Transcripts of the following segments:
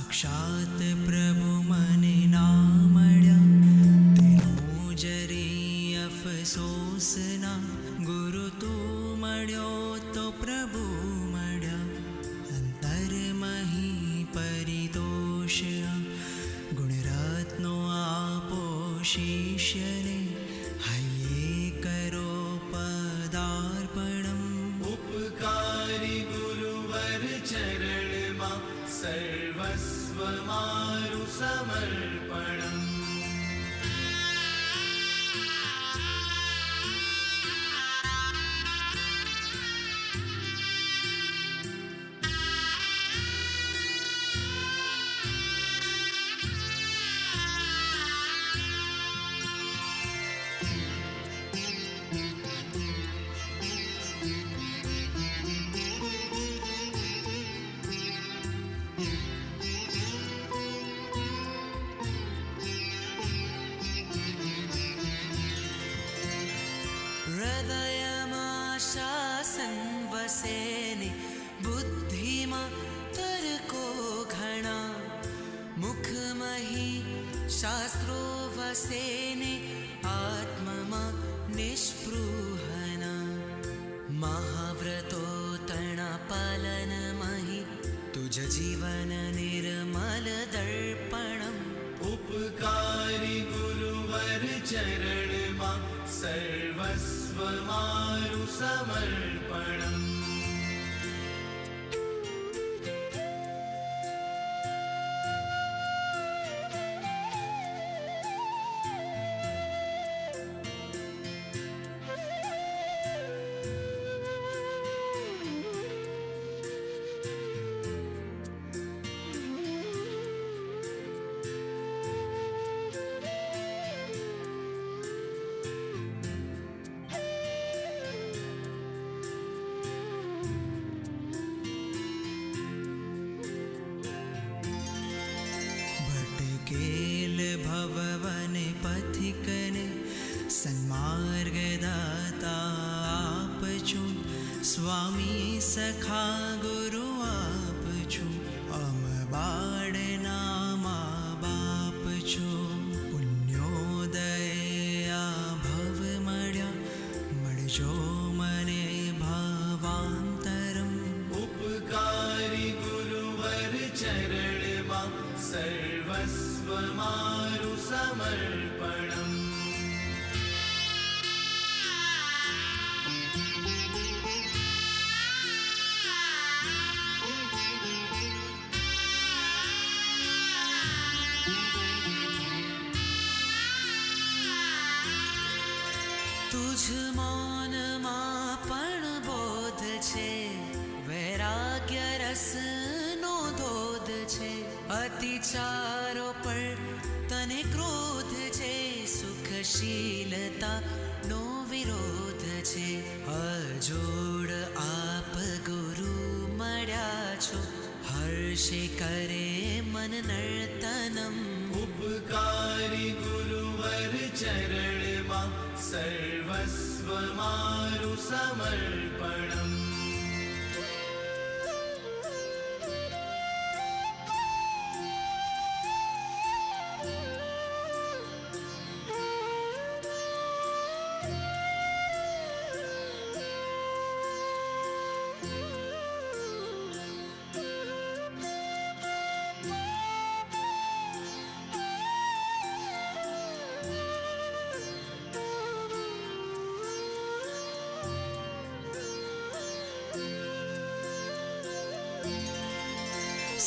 साक्षात प्रभु मने ना मळ्या तेनो जरी अफसोस ना गुरु तू मळ्यो तो प्रभु मळ्या अंतर मही परितोष गुणरत्नो आपो शिष्यने हये करो पदार्पणम् उपकारी गुरुवर चरण मा सर्वस्व मारु समर्पणम् हृदयमाशासन वसेने बुद्धिमा तर्को घणा मुखमही शास्त्रो वसेने आत्ममा निष्पृहना महाव्रतो तणा पालन मही तुझ जीवन निर्मल दर्पणम् उपकारी गुरुवर चरण मा सर्वस्व मारु समर्पणम् भटकेल भववने पथिकने सन्मार्गदाता आप छो स्वामी सखा गुरु आप छो अम बाळना मा बाप छो पुण्योदय आ भव मळ्या मळजो मने भावांतरम् उपकारी गुरुवर चरण मा सर्वस्व मारु समर्पणम् तुझ मौन मा पण बोध छे वैराग्य रस नो धोध छे अतिचारो पर तने क्रोध छे सुखशीलता नो विरोध छे अजोड़ आप गुरु मळ्या छो हर्षे करे मन नर्तनम् उपकारी गुरुवर चरण मा सर्वस्व मारु समर्पणम्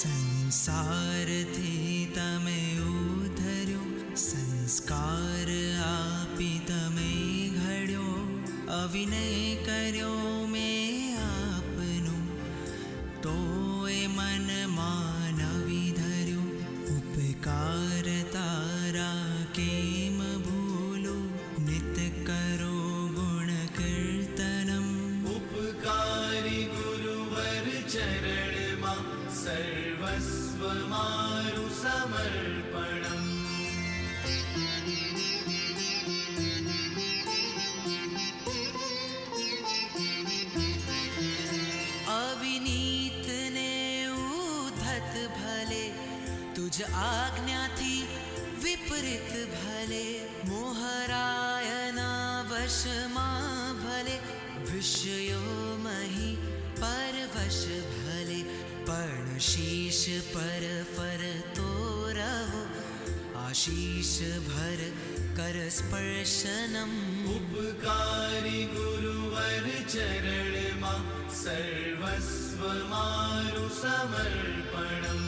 संसार थी तमे उधर्यो संस्कार आपी तमे घड्यो अविनय कर्यो में आपनो तो ए मन मानवी धर्यो उपकार तारा केम भूलो नित करो गुण कीर्तनम् उपकारी गुरुवर चरण मा सर्वस्व मारु समर्पणम् अविनीत ने उधत भले तुझ आज्ञाथी विपरीत भले मोहरायना वशમાં ભલે વિષયો મહી પરવશ ભલે પણ શીશ પર ફરતો રહો આશીષ ભર कर स्पर्शनम उपकारी गुरुवर चरण માં સર્વસ્વ મારું સમર્પણમ.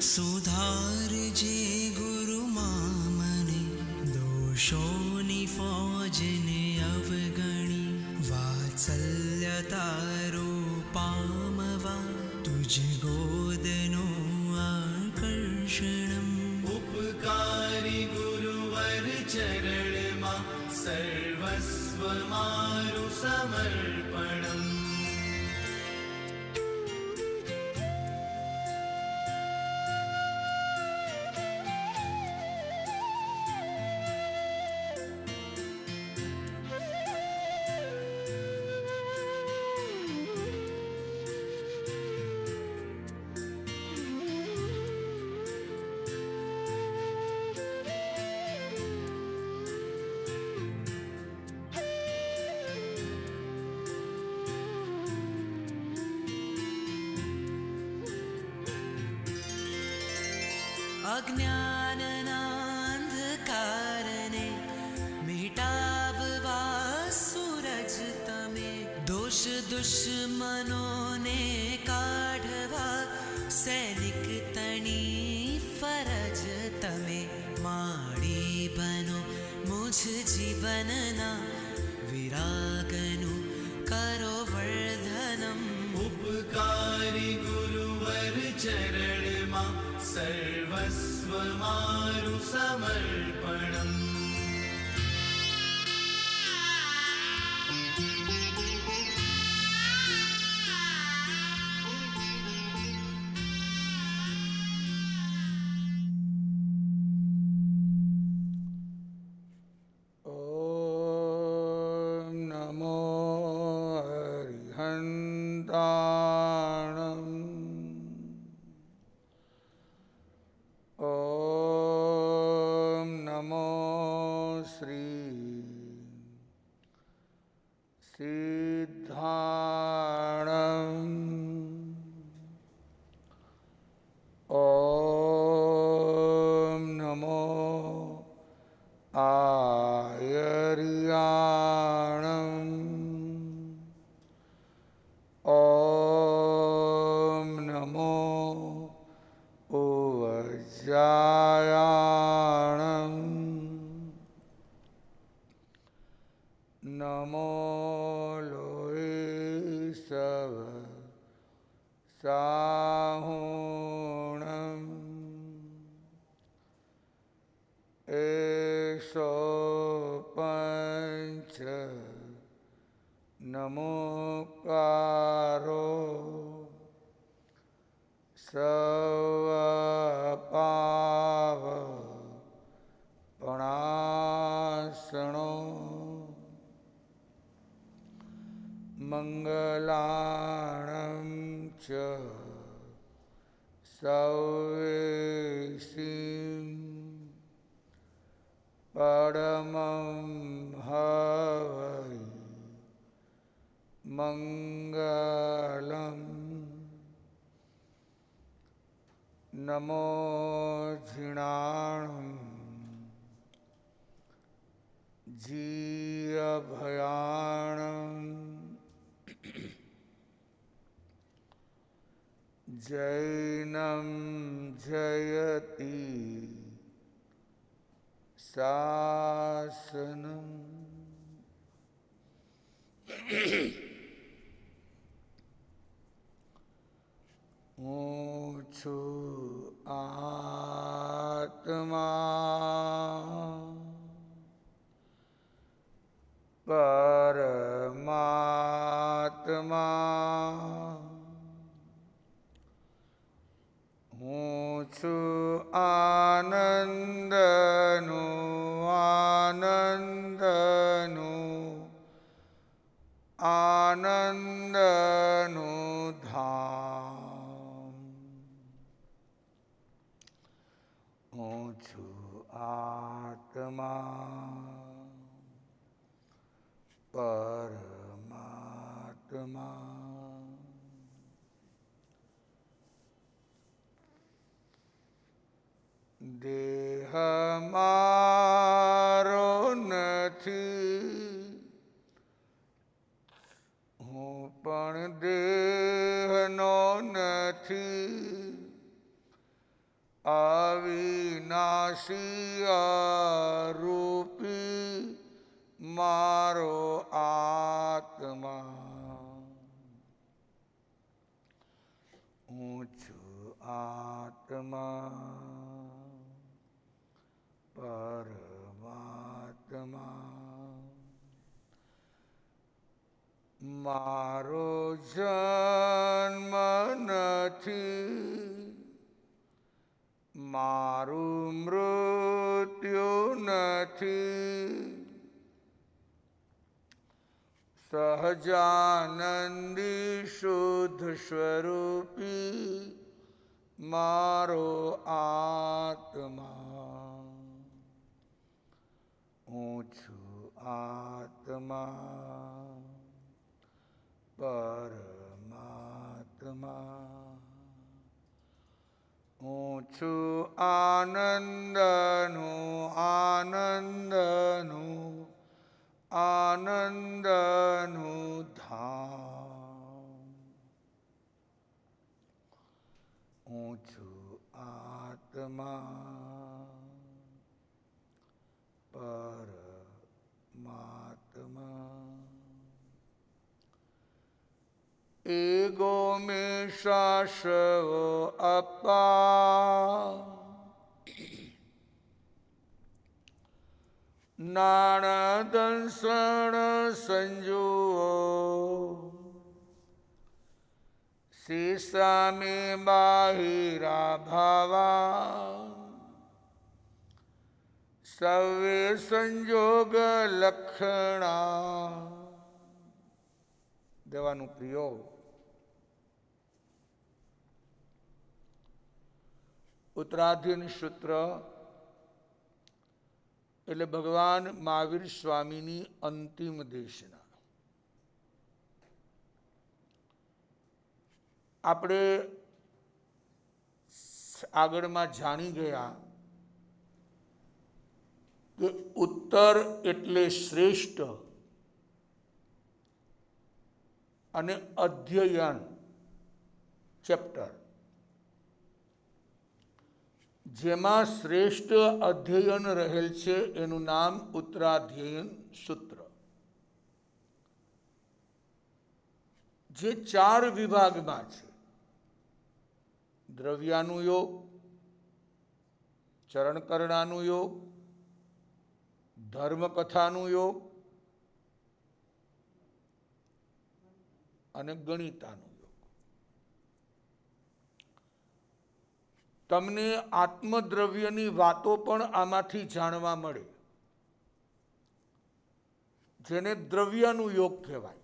સુધારજે ગુરુમાં મને દોષોની ફોજને અવગણી વાત્સલ્ય તારું પામવા તુજ ગોદનો આકર્ષણમ. ઉપકારી ગુરુવર ચરણમાં સર્વસ્વ મારું સમર્પણમ. અજ્ઞાનના અંધકારને મિટાવવા સૂરજ તમે દોષ દુશ્મનોને કાઢવા સૈનિક તણી ફરજ તમે માડી બનો મુझ જીવનના વિરાગનું કરો વર્ધનમ. ઉપકારી ગુરુવર ચરણમાં સર્વસ્વ મારું સમર્પણમ. ઓમ નમો હરિહંતાણમ. ઓમ નમો શ્રી સિદ્ધાણમ. ઓમ નમો આયર્યાણમ. ઓમ નમો ઉવજ્જાયાણમ. નમો લોહી સવ સાહુણમ. એસો પંચ નમોકારો સવપાવ પણાસણો. મંગલાણં ચ સૌવેસીં પરમં હવૈ મંગલમ. નમો જીણાણં જીયભયાણં. જૈનમ જયતિ શાસનમ હું છું આત્મા પરમાત્મા હું છું આનંદનું ધામ હું છું આત્મા પરમાત્મા દેહ મારો નથી હું પણ દેહનો નથી અવિનાશી અરૂપી મારો આત્મા હું છું આત્મા પરમાત્મા મારો જન્મ નથી મારું મૃત્યુ નથી સહજાનંદી શુદ્ધ સ્વરૂપી મારો આત્મા હું છું આત્મા પરમાત્મા હું છું આનંદનું ધામ હું છું આત્મા પરમાત્મા ego me shashavo appa nana dansana sanjuo sisame bahira bhava save sanjoga lakhana દેવાનું પ્રિયો ઉત્તરાધીન સૂત્ર એટલે ભગવાન મહાવીર સ્વામીની અંતિમ દેશના. આપણે આગળમાં જાણી ગયા કે ઉત્તર એટલે શ્રેષ્ઠ અને અધ્યયન ચેપ્ટર, જેમાં શ્રેષ્ઠ અધ્યયન રહેલ છે એનું નામ ઉત્તરાધ્યયન સૂત્ર, જે 4 વિભાગમાં છે: દ્રવ્યાનુયોગ, ચરણકરણાનુયોગ, ધર્મકથાનુયોગ અને ગણિતાનુયોગ. તમને આત્મદ્રવ્યની વાતો પણ આમાંથી જાણવા મળે, જેને દ્રવ્યાનુયોગ કહેવાય.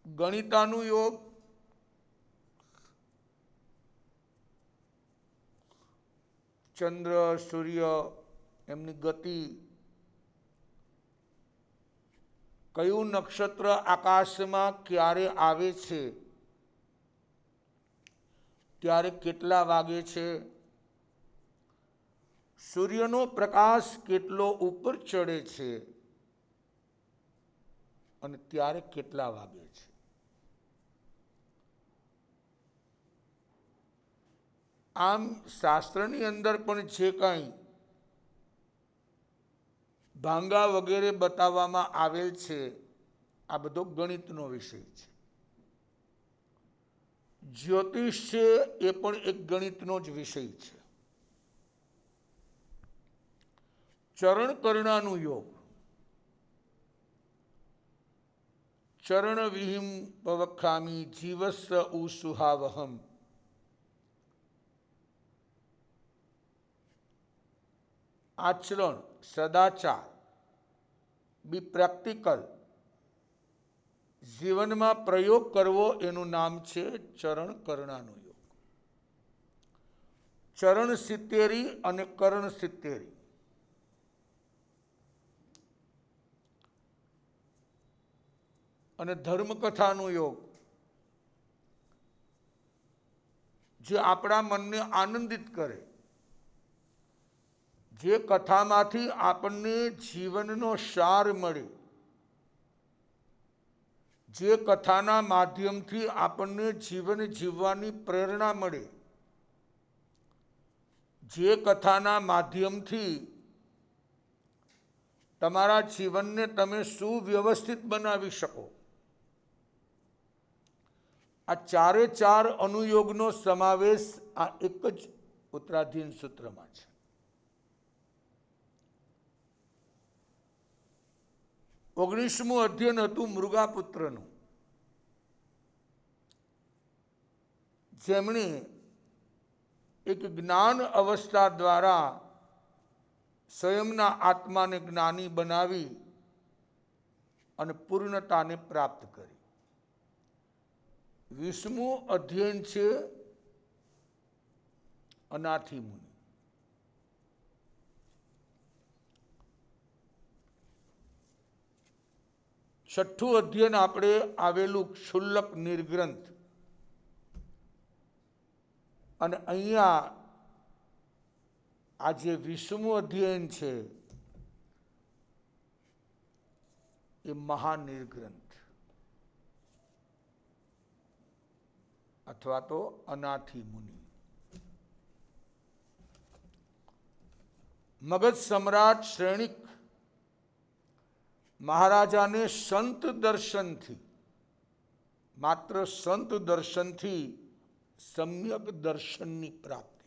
ગણિતાનુયોગ ચંદ્ર સૂર્ય એમની ગતિ, કયું નક્ષત્ર આકાશમાં ક્યારે આવે છે, ત્યારે કેટલા વાગે છે, સૂર્યનો પ્રકાશ કેટલો ઉપર ચડે છે અને ત્યારે કેટલા વાગે છે. આમ શાસ્ત્રની અંદર પણ જે કાંઈ ભાંગા વગેરે બતાવવામાં આવેલ છે આ બધો ગણિતનો વિષય છે. જ્યોતિષ છે એ પણ એક ગણિતનો જ વિષય છે. ચરણ કર્ણાનું યોગ, ચરણ વિહિમ પવખામી જીવસ્સ ઉ સુહાવહમ. આચરણ, સદાચાર, બી પ્રેક્ટિકલ, જીવનમાં પ્રયોગ કરવો એનું નામ છે ચરણ કર્ણાનું યોગ. ચરણ સિત્તેરી અને કર્ણ સિત્તેરી. અને ધર્મકથાનું યોગ, જે આપણા મનને આનંદિત કરે, જે કથામાંથી આપણને જીવનનો સાર મળે, જે કથાના માધ્યમથી આપણને જીવન જીવવાની પ્રેરણા મળે, જે કથાના માધ્યમથી તમારા જીવનને તમે સુવ્યવસ્થિત બનાવી શકો. આ ચારે ચાર અનુયોગનો સમાવેશ આ એક જ ઉત્તરાધીન સૂત્રમાં છે. ઓગણીસમું અધ્યયન હતું મૃગાપુત્રનું, જેમણે એક જ્ઞાન અવસ્થા દ્વારા સ્વયંના આત્માને જ્ઞાની બનાવી અને પૂર્ણતાને પ્રાપ્ત કરી. 20મું અધ્યયન છે અનાથી મુનિ. છઠ્ઠું અધ્યયન આપણે આવેલું ક્ષુલ્લક નિર્ગ્રંથ. અને અહીંયા આ જે 20મું અધ્યયન છે એ મહાનિર્ગ્રંથ અથવા તો અનાથી મુનિ. મગધ સમ્રાટ શ્રેણિક મહારાજાને સંત દર્શનથી, માત્ર સંત દર્શનથી સમ્યક દર્શનની પ્રાપ્તિ.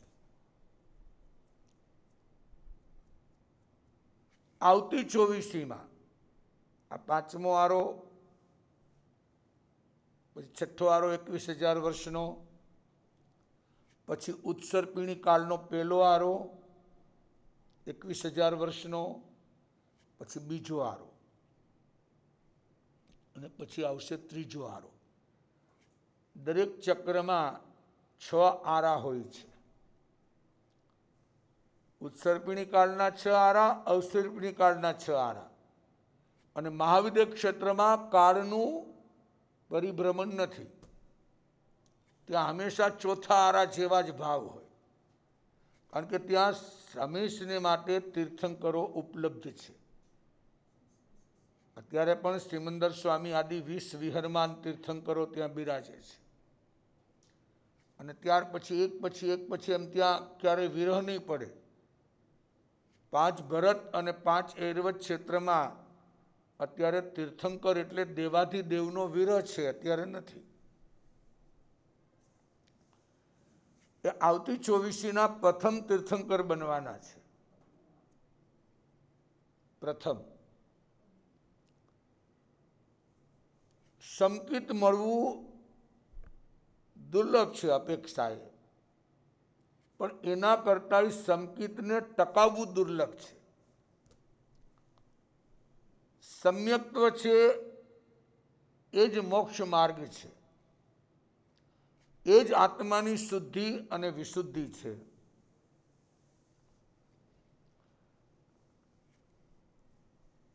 આવતી 24મીમાં આ 5મો આરો, પછી 6ઠ્ઠો આરો 21,000 વર્ષનો, પછી ઉત્સર્પિણી કાળનો પહેલો આરો 21,000 વર્ષનો, પછી બીજો આરો, અને પછી આવશે ત્રીજો આરો. દરેક ચક્રમાં 6 આરા હોય છે. ઉત્સર્પિણી કાળના 6 આરા, અવસર્પિણી કાળના 6 આરા. અને મહાવિદ્ય ક્ષેત્રમાં કાળનું પરિભ્રમણ નથી. ત્યાં હંમેશા ચોથા આરા જેવા જ ભાવ હોય, કારણ કે ત્યાં હંમેશને માટે તીર્થંકરો ઉપલબ્ધ છે. અત્યારે પણ સિમંદર સ્વામી આદિ 20 વિહરમાન તીર્થંકરો ત્યાં બિરાજે છે. અને ત્યાર પછી એક પછી એમ ત્યાં ક્યારેય વિરહ નહીં પડે. 5 ભરત અને 5 ઐરવત ક્ષેત્રમાં અત્યારે તીર્થંકર એટલે દેવાધિદેવનો વિરહ છે, અત્યારે નથી. એ આવતી 24મીના પ્રથમ તીર્થંકર બનવાના છે. પ્રથમ સંકિત મળવું દુર્લભ છે અપેક્ષાએ, પણ એના કરતાં સંકિતને ટકાવવું દુર્લભ છે. સમ્યક્ત્વ છે એ જ મોક્ષ માર્ગ છે, એ જ આત્માની શુદ્ધિ અને વિશુદ્ધિ છે.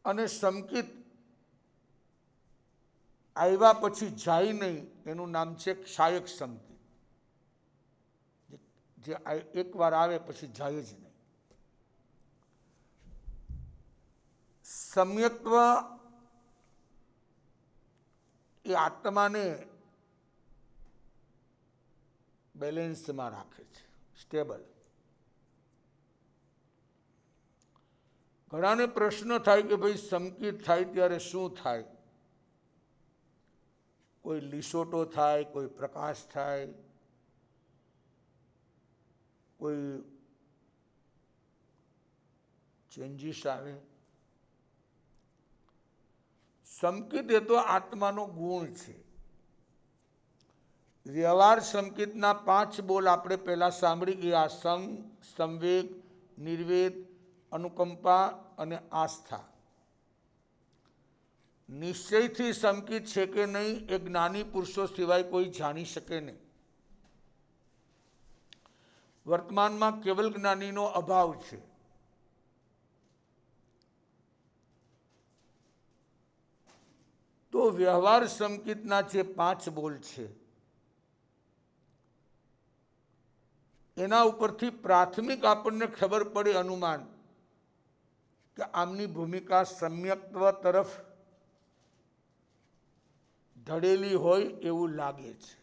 અને સંકિત આવ્યા પછી જાય નહીં, એનું નામ છે ક્ષાયક સંકિત, જે એકવાર આવે પછી જાય જ નહીં. સમ્યક્ત્વ એ આત્માને બેલેન્સમાં રાખે છે, સ્ટેબલ. ઘણાને પ્રશ્ન થાય કે ભાઈ સંકિત થાય ત્યારે શું થાય? કોઈ લીસોટો થાય, કોઈ પ્રકાશ થાય, કોઈ ચેન્જીસ આવે. સંકિત એ તો આત્માનો ગુણ છે. વ્યવહાર સંકિતના 5 બોલ આપણે પહેલા સાંભળી ગયા: સંગ, સંવેગ, નિર્વેદ, અનુકંપા અને આસ્થા. નિશ્ચયથી સંકિત છે કે નહીં એ જ્ઞાની પુરુષો સિવાય કોઈ જાણી શકે નહીં. વર્તમાનમાં કેવલ જ્ઞાનીનો અભાવ છે. તો વ્યવહાર સંકિતના જે 5 બોલ છે એના ઉપરથી પ્રાથમિક આપણને ખબર પડે, અનુમાન, કે આમની ભૂમિકા સમ્યક્ત્વ તરફ ઢળેલી હોય એવું લાગે છે.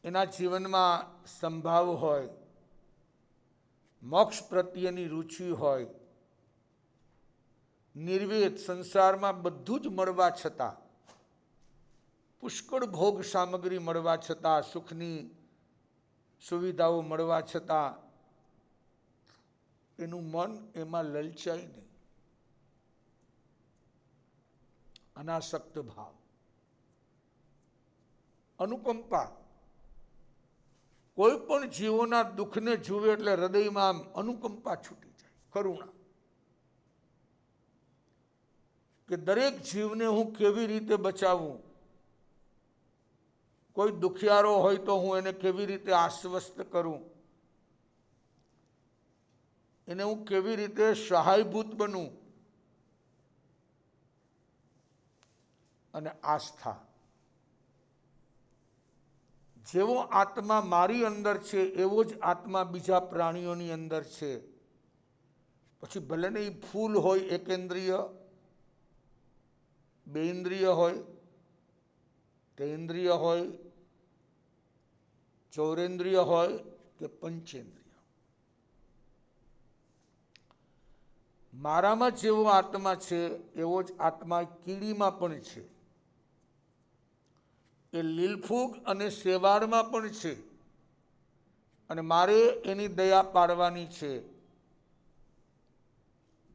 એના જીવનમાં સંભાવ હોય, મોક્ષ પ્રત્યેની રુચિ હોય, નિર્વેદ, સંસારમાં બધું જ મળવા છતાં, પુષ્કળ ભોગ સામગ્રી મળવા છતાં, સુખની સુવિધાઓ મળવા છતાં એનું મન એમાં લલચાય નહીં. અનાસક્ત ભાવ. અનુકંપા. કોઈ પણ જીવોના દુઃખને જુએ એટલે હૃદયમાં આમ અનુકંપા છૂટી જાય, કરુણા, કે દરેક જીવને હું કેવી રીતે બચાવું. કોઈ દુખિયારો હોય તો હું એને કેવી રીતે આશ્વસ્ત કરું, એને હું કેવી રીતે સહાયભૂત બનું. અને આસ્થા. જેવો આત્મા મારી અંદર છે એવો જ આત્મા બીજા પ્રાણીઓની અંદર છે. પછી ભલે ને એ ફૂલ હોય, એકેન્દ્રિય, બેઇન્દ્રિય હોય, તેન્દ્રિય હોય, ચૌરેન્દ્રિય હોય કે પંચેન્દ્રિય. મારામાં જેવો આત્મા છે એવો જ આત્મા કીડીમાં પણ છે, એ લીલફૂગ અને શેવાળમાં પણ છે, અને મારે એની દયા પાડવાની છે.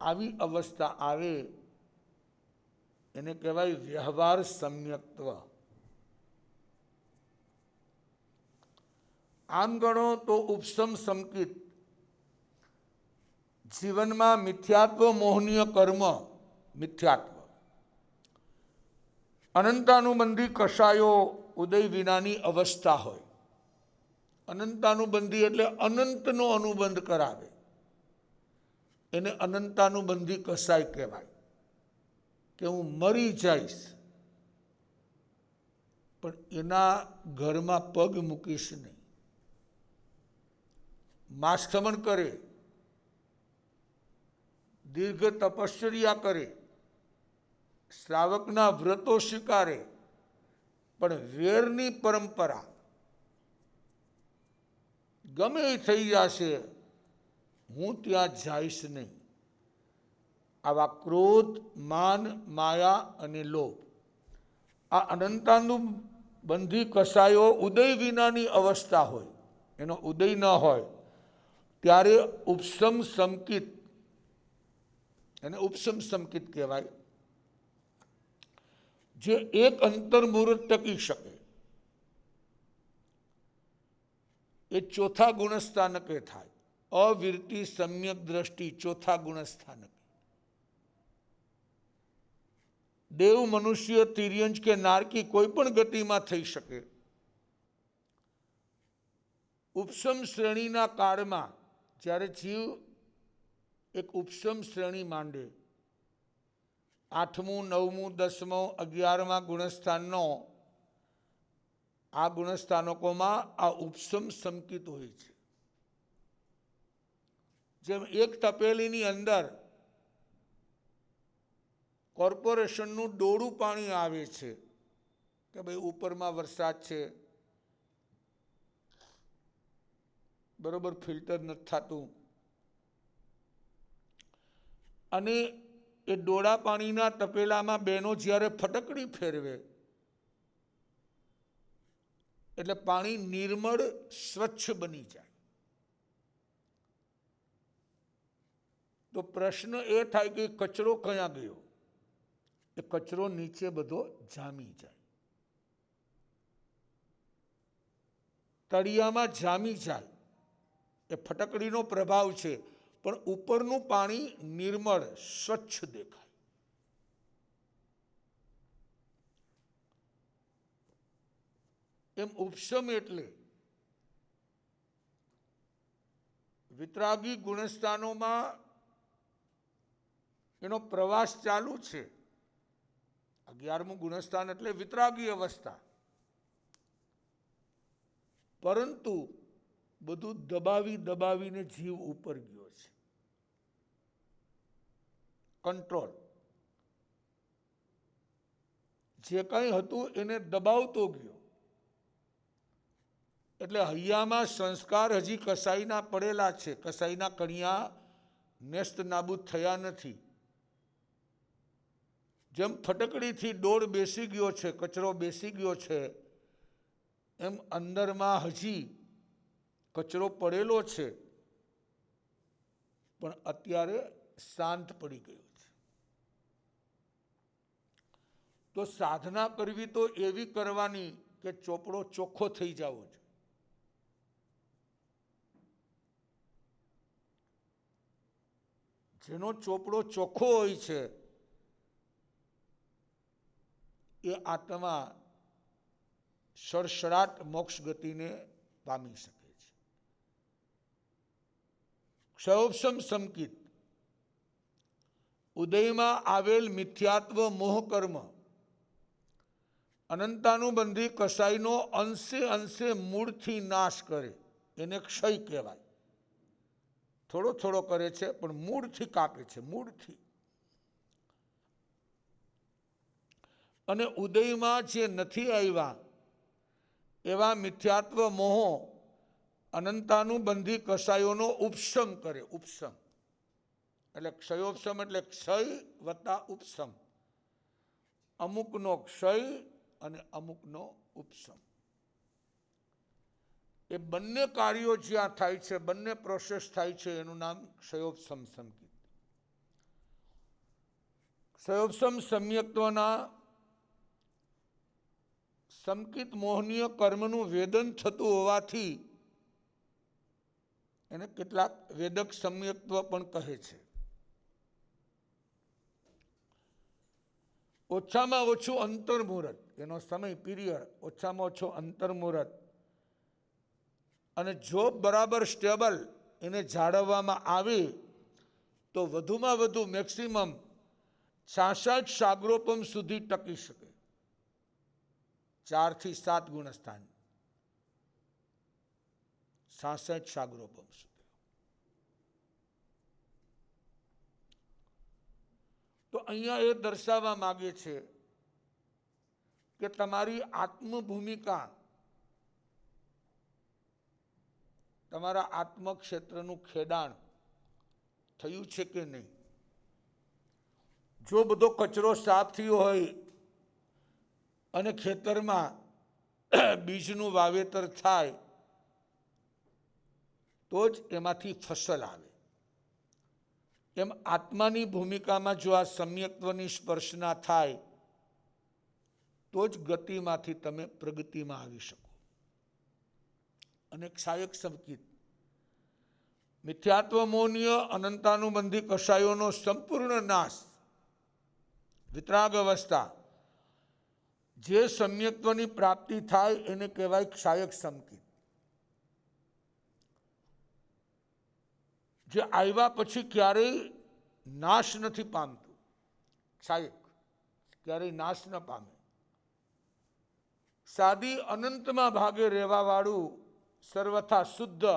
આવી અવસ્થા આવે એને કહેવાય વ્યવહાર સમ્યક્ત્વ. આમ ગણો તો ઉપસમ સંકિત જીવનમાં મિથ્યાત્વ, મોહનીય કર્મ, મિથ્યાત્વ, અનંતાનુબંધી કષાયો, ઉદય વિનાની અવસ્થા હોય. અનંતાનુબંધી એટલે અનંતનો અનુબંધ કરાવે, એને અનંતાનુબંધી કસાય કહેવાય. કે હું મરી જઈશ પણ એના ઘરમાં પગ મૂકીશ નહીં. માસખમણ કરે, દીર્ઘ તપશ્ચર્યા કરે, શ્રાવકના વ્રતો સ્વીકારે, પણ વેરની પરંપરા ગમે એ થઈ જશે હું ત્યાં જઈશ નહીં. આવા ક્રોધ, માન, માયા અને લોભ, આ અનંતાનુબંધી કસાયો ઉદય વિનાની અવસ્થા હોય, એનો ઉદય ન હોય ત્યારે ઉપસમ સંકિત, એને ઉપસમ સંકિત કહેવાય. જે એક અંતર્મુહૂર્ત ટકી શકે એ ચોથા ગુણસ્થાનકે થાય. અવિરતિ સમ્યક દ્રષ્ટિ ચોથા ગુણસ્થાનકે. દેવ, મનુષ્ય, તિર્યંજ કે નારકી કોઈ પણ ગતિમાં થઈ શકે. ઉપસમ શ્રેણીના કાળમાં જ્યારે જીવ એક ઉપસમ શ્રેણી માંડે, 8મું, 9મું, 10મું, 11મા ગુણસ્થાનનો, આ ગુણસ્થાનકોમાં આ ઉપસમ સંકિત હોય છે. જેમ એક તપેલીની અંદર કોર્પોરેશનનું ડોળું પાણી આવે છે કે ભાઈ ઉપરમાં વરસાદ છે, બરોબર ફિલ્ટર નથી થતું, અને એ ડોળા પાણીના તપેલામાં બહેનો જ્યારે ફટકડી ફેરવે એટલે પાણી નિર્મળ સ્વચ્છ બની જાય. તો પ્રશ્ન એ થાય કે કચરો ક્યાં ગયો? એ કચરો નીચે બધો જામી જાય, તળિયામાં જામી જાય. એ ફટકડીનો પ્રભાવ છે, પણ ઉપરનું પાણી નિર્મળ સ્વચ્છ દેખાય. એમ ઉપશમ એટલે વિતરાગી ગુણસ્થાનોમાં એનો પ્રવાસ ચાલુ છે. 11મું ગુણસ્થાન એટલે વિતરાગી અવસ્થા, પરંતુ બધું દબાવી દબાવીને જીવ ઉપર ગયો છે. કંટ્રોલ જે કંઈ હતું એને દબાવતો ગયો, એટલે હૈયામાં સંસ્કાર હજી કસાઈના પડેલા છે. કસાઈના કણિયા નેસ્ત નાબૂદ થયા નથી. જેમ ફટકડીથી ડોળ બેસી ગયો છે, કચરો બેસી ગયો છે, એમ અંદરમાં હજી કચરો પડેલો છે, પણ અત્યારે શાંત પડી ગયું છે. તો સાધના કરવી તો એવી કરવાની કે ચોપડો ચોખ્ખો થઈ જવો છે. જેનો ચોપડો ચોખ્ખો હોય છે એ આત્મા સડસડાટ મોક્ષ ગતિને પામી શકે છે. ક્ષયોપશમ સંકિત ઉદયમાં આવેલ મિથ્યાત્વ મોહ કર્મ અનંતાનુબંધી કસાઈનો અંશે અંશે મૂળથી નાશ કરે, એને ક્ષય કહેવાય. થોડો થોડો કરે છે, પણ મૂળથી કાપે છે, મૂળથી. અને ઉદયમાં જે નથી આવ્યા એવા મિથ્યાત્વ મોહો અનંતાનુબંધી કસાયોનો ઉપશમ કરે. ઉપશમ એટલે ક્ષયોપશમ એટલે ક્ષય વત્તા ઉપશમ. અમુકનો ક્ષય અને અમુકનો ઉપશમ. એ બંને કાર્યો જ્યાં થાય છે, બંને પ્રોસેસ થાય છે, એનું નામ ક્ષયોપશમ સંકિત. ક્ષયોપશમ સમ્યક્ત્વના સંકિત મોહનીય કર્મનું વેદન થતું હોવાથી એને કેટલાક વેદક સમ્યક્ત્વ પણ કહે છે. ઓછામાં ઓછું અંતર્મુહૂર્ત, એનો સમય પીરિયડ ઓછામાં ઓછો અંતર્મુહૂર્ત, અને જો બરાબર સ્ટેબલ એને જાળવવામાં આવે તો વધુમાં વધુ મેક્સિમમ 66 સાગરોપમ સુધી ટકી શકે. 4 થી 7 ગુણસ્થાન, 66 સાગરોપમ સુધી. તો અહીંયા એ દર્શાવવા માગે છે કે તમારી આત્મભૂમિકા, તમારા આત્મક્ષેત્રનું ખેડાણ થયું છે કે નહીં. જો બધો કચરો સાફ થયો હોય અને ખેતરમાં બીજનું વાવેતર થાય તો જ એમાંથી ફસલ આવે. એમ આત્માની ભૂમિકામાં જો આ સમ્યક્ત્વની સ્પર્શના થાય તો જ ગતિમાંથી તમે પ્રગતિમાં આવી શકો. અને ક્ષાયક સંકિત મિથ્યાત્વ મોહનીય અનંતાનુબંધી કષાયોનો સંપૂર્ણ નાશ, વિતરાગ અવસ્થા, જે સમ્યક્ત્વની પ્રાપ્તિ થાય એને કહેવાય ક્ષાયક સંકિત. જે આવ્યા પછી ક્યારેય નાશ નથી પામતું. ક્ષાયક ક્યારેય નાશ ન પામે. સાદી અનંતમાં ભાગે રહેવાવાળું સર્વથા શુદ્ધ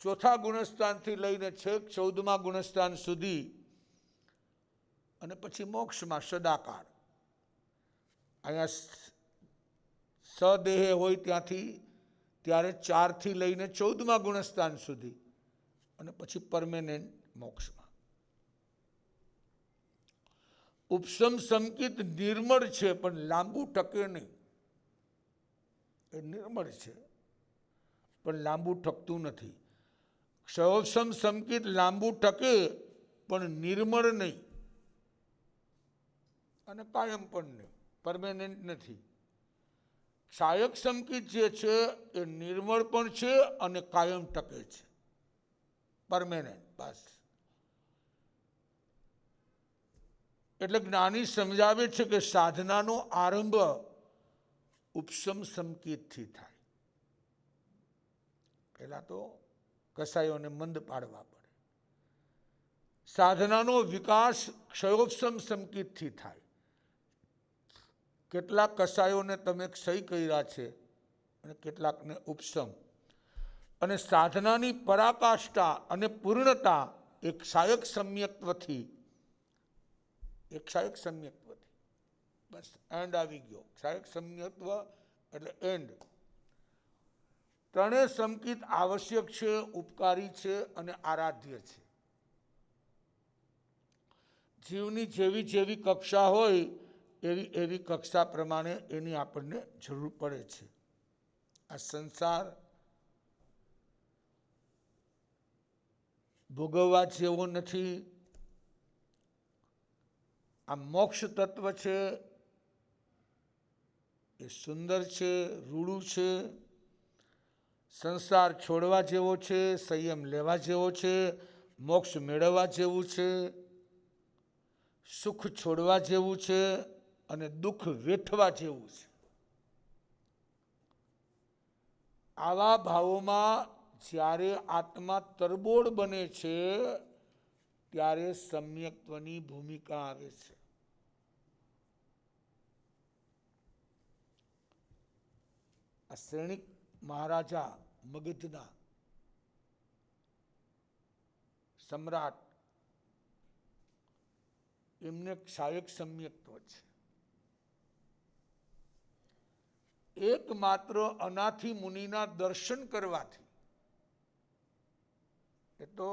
ચોથા ગુણસ્થાનથી લઈને છેક 14મા ગુણસ્થાન સુધી, અને પછી મોક્ષમાં સદાકાળ. અહીંયા સદેહે હોય ત્યાંથી ત્યારે 4 થી લઈને 14મા ગુણસ્થાન સુધી, અને પછી પરમેનન્ટ મોક્ષમાં. ઉપસમ સંકિત નિર્મળ છે પણ લાંબુ ટકે નહીં. એ નિર્મળ છે પણ લાંબુ ટકતું નથી. ક્ષયોપસમ સંકિત લાંબુ ટકે પણ નિર્મળ નહીં, અને કાયમ પણ નહીં, પરમેનન્ટ નથી. ક્ષાયક સંકિત જે છે એ નિર્મળ પણ છે અને કાયમ ટકે છે, પરમેનન્ટ. બસ. એટલે જ્ઞાની સમજાવે છે કે સાધનાનો આરંભ ઉપસમ સંકિતથી થાય. પહેલા તો કસાયોને મંદ પાડવા પડે. સાધનાનો વિકાસ ક્ષયોપસમ સંકિતથી થાય. કેટલાક કસાયોને તમે ક્ષય કર્યા છે અને કેટલાકને ઉપસમ. અને સાધનાની પરાકાષ્ઠા અને પૂર્ણતા એક ક્ષાયક સમ્યક્ત્વથી, બસ એન્ડ આવી ગયો. ક્ષાયક સમ્યક્ત્વ એટલે એન્ડ. ત્રણેય સંકિત આવશ્યક છે, ઉપકારી છે અને આરાધ્ય છે. જીવની જેવી જેવી કક્ષા હોય એવી એવી કક્ષા પ્રમાણે એની આપણને જરૂર પડે છે. આ સંસાર ભોગવવા જેવો નથી. આ મોક્ષ તત્વ છે, એ સુંદર છે, રૂડું છે. સંસાર છોડવા જેવો છે, સંયમ લેવા જેવો છે, મોક્ષ મેળવવા જેવું છે, સુખ છોડવા જેવું છે અને દુઃખ વેઠવા જેવું છે. આવા ભાવોમાં જ્યારે આત્મા તરબોળ બને છે ત્યારે સમ્યક્ત્વની ભૂમિકા આવે છે. આ સૈનિક મહારાજા મગધના સમ્રાટ, એમને ક્ષાયક સમ્યક્ત્વ છે. એકમાત્ર અનાથી મુનિના દર્શન કરવાથી, એ તો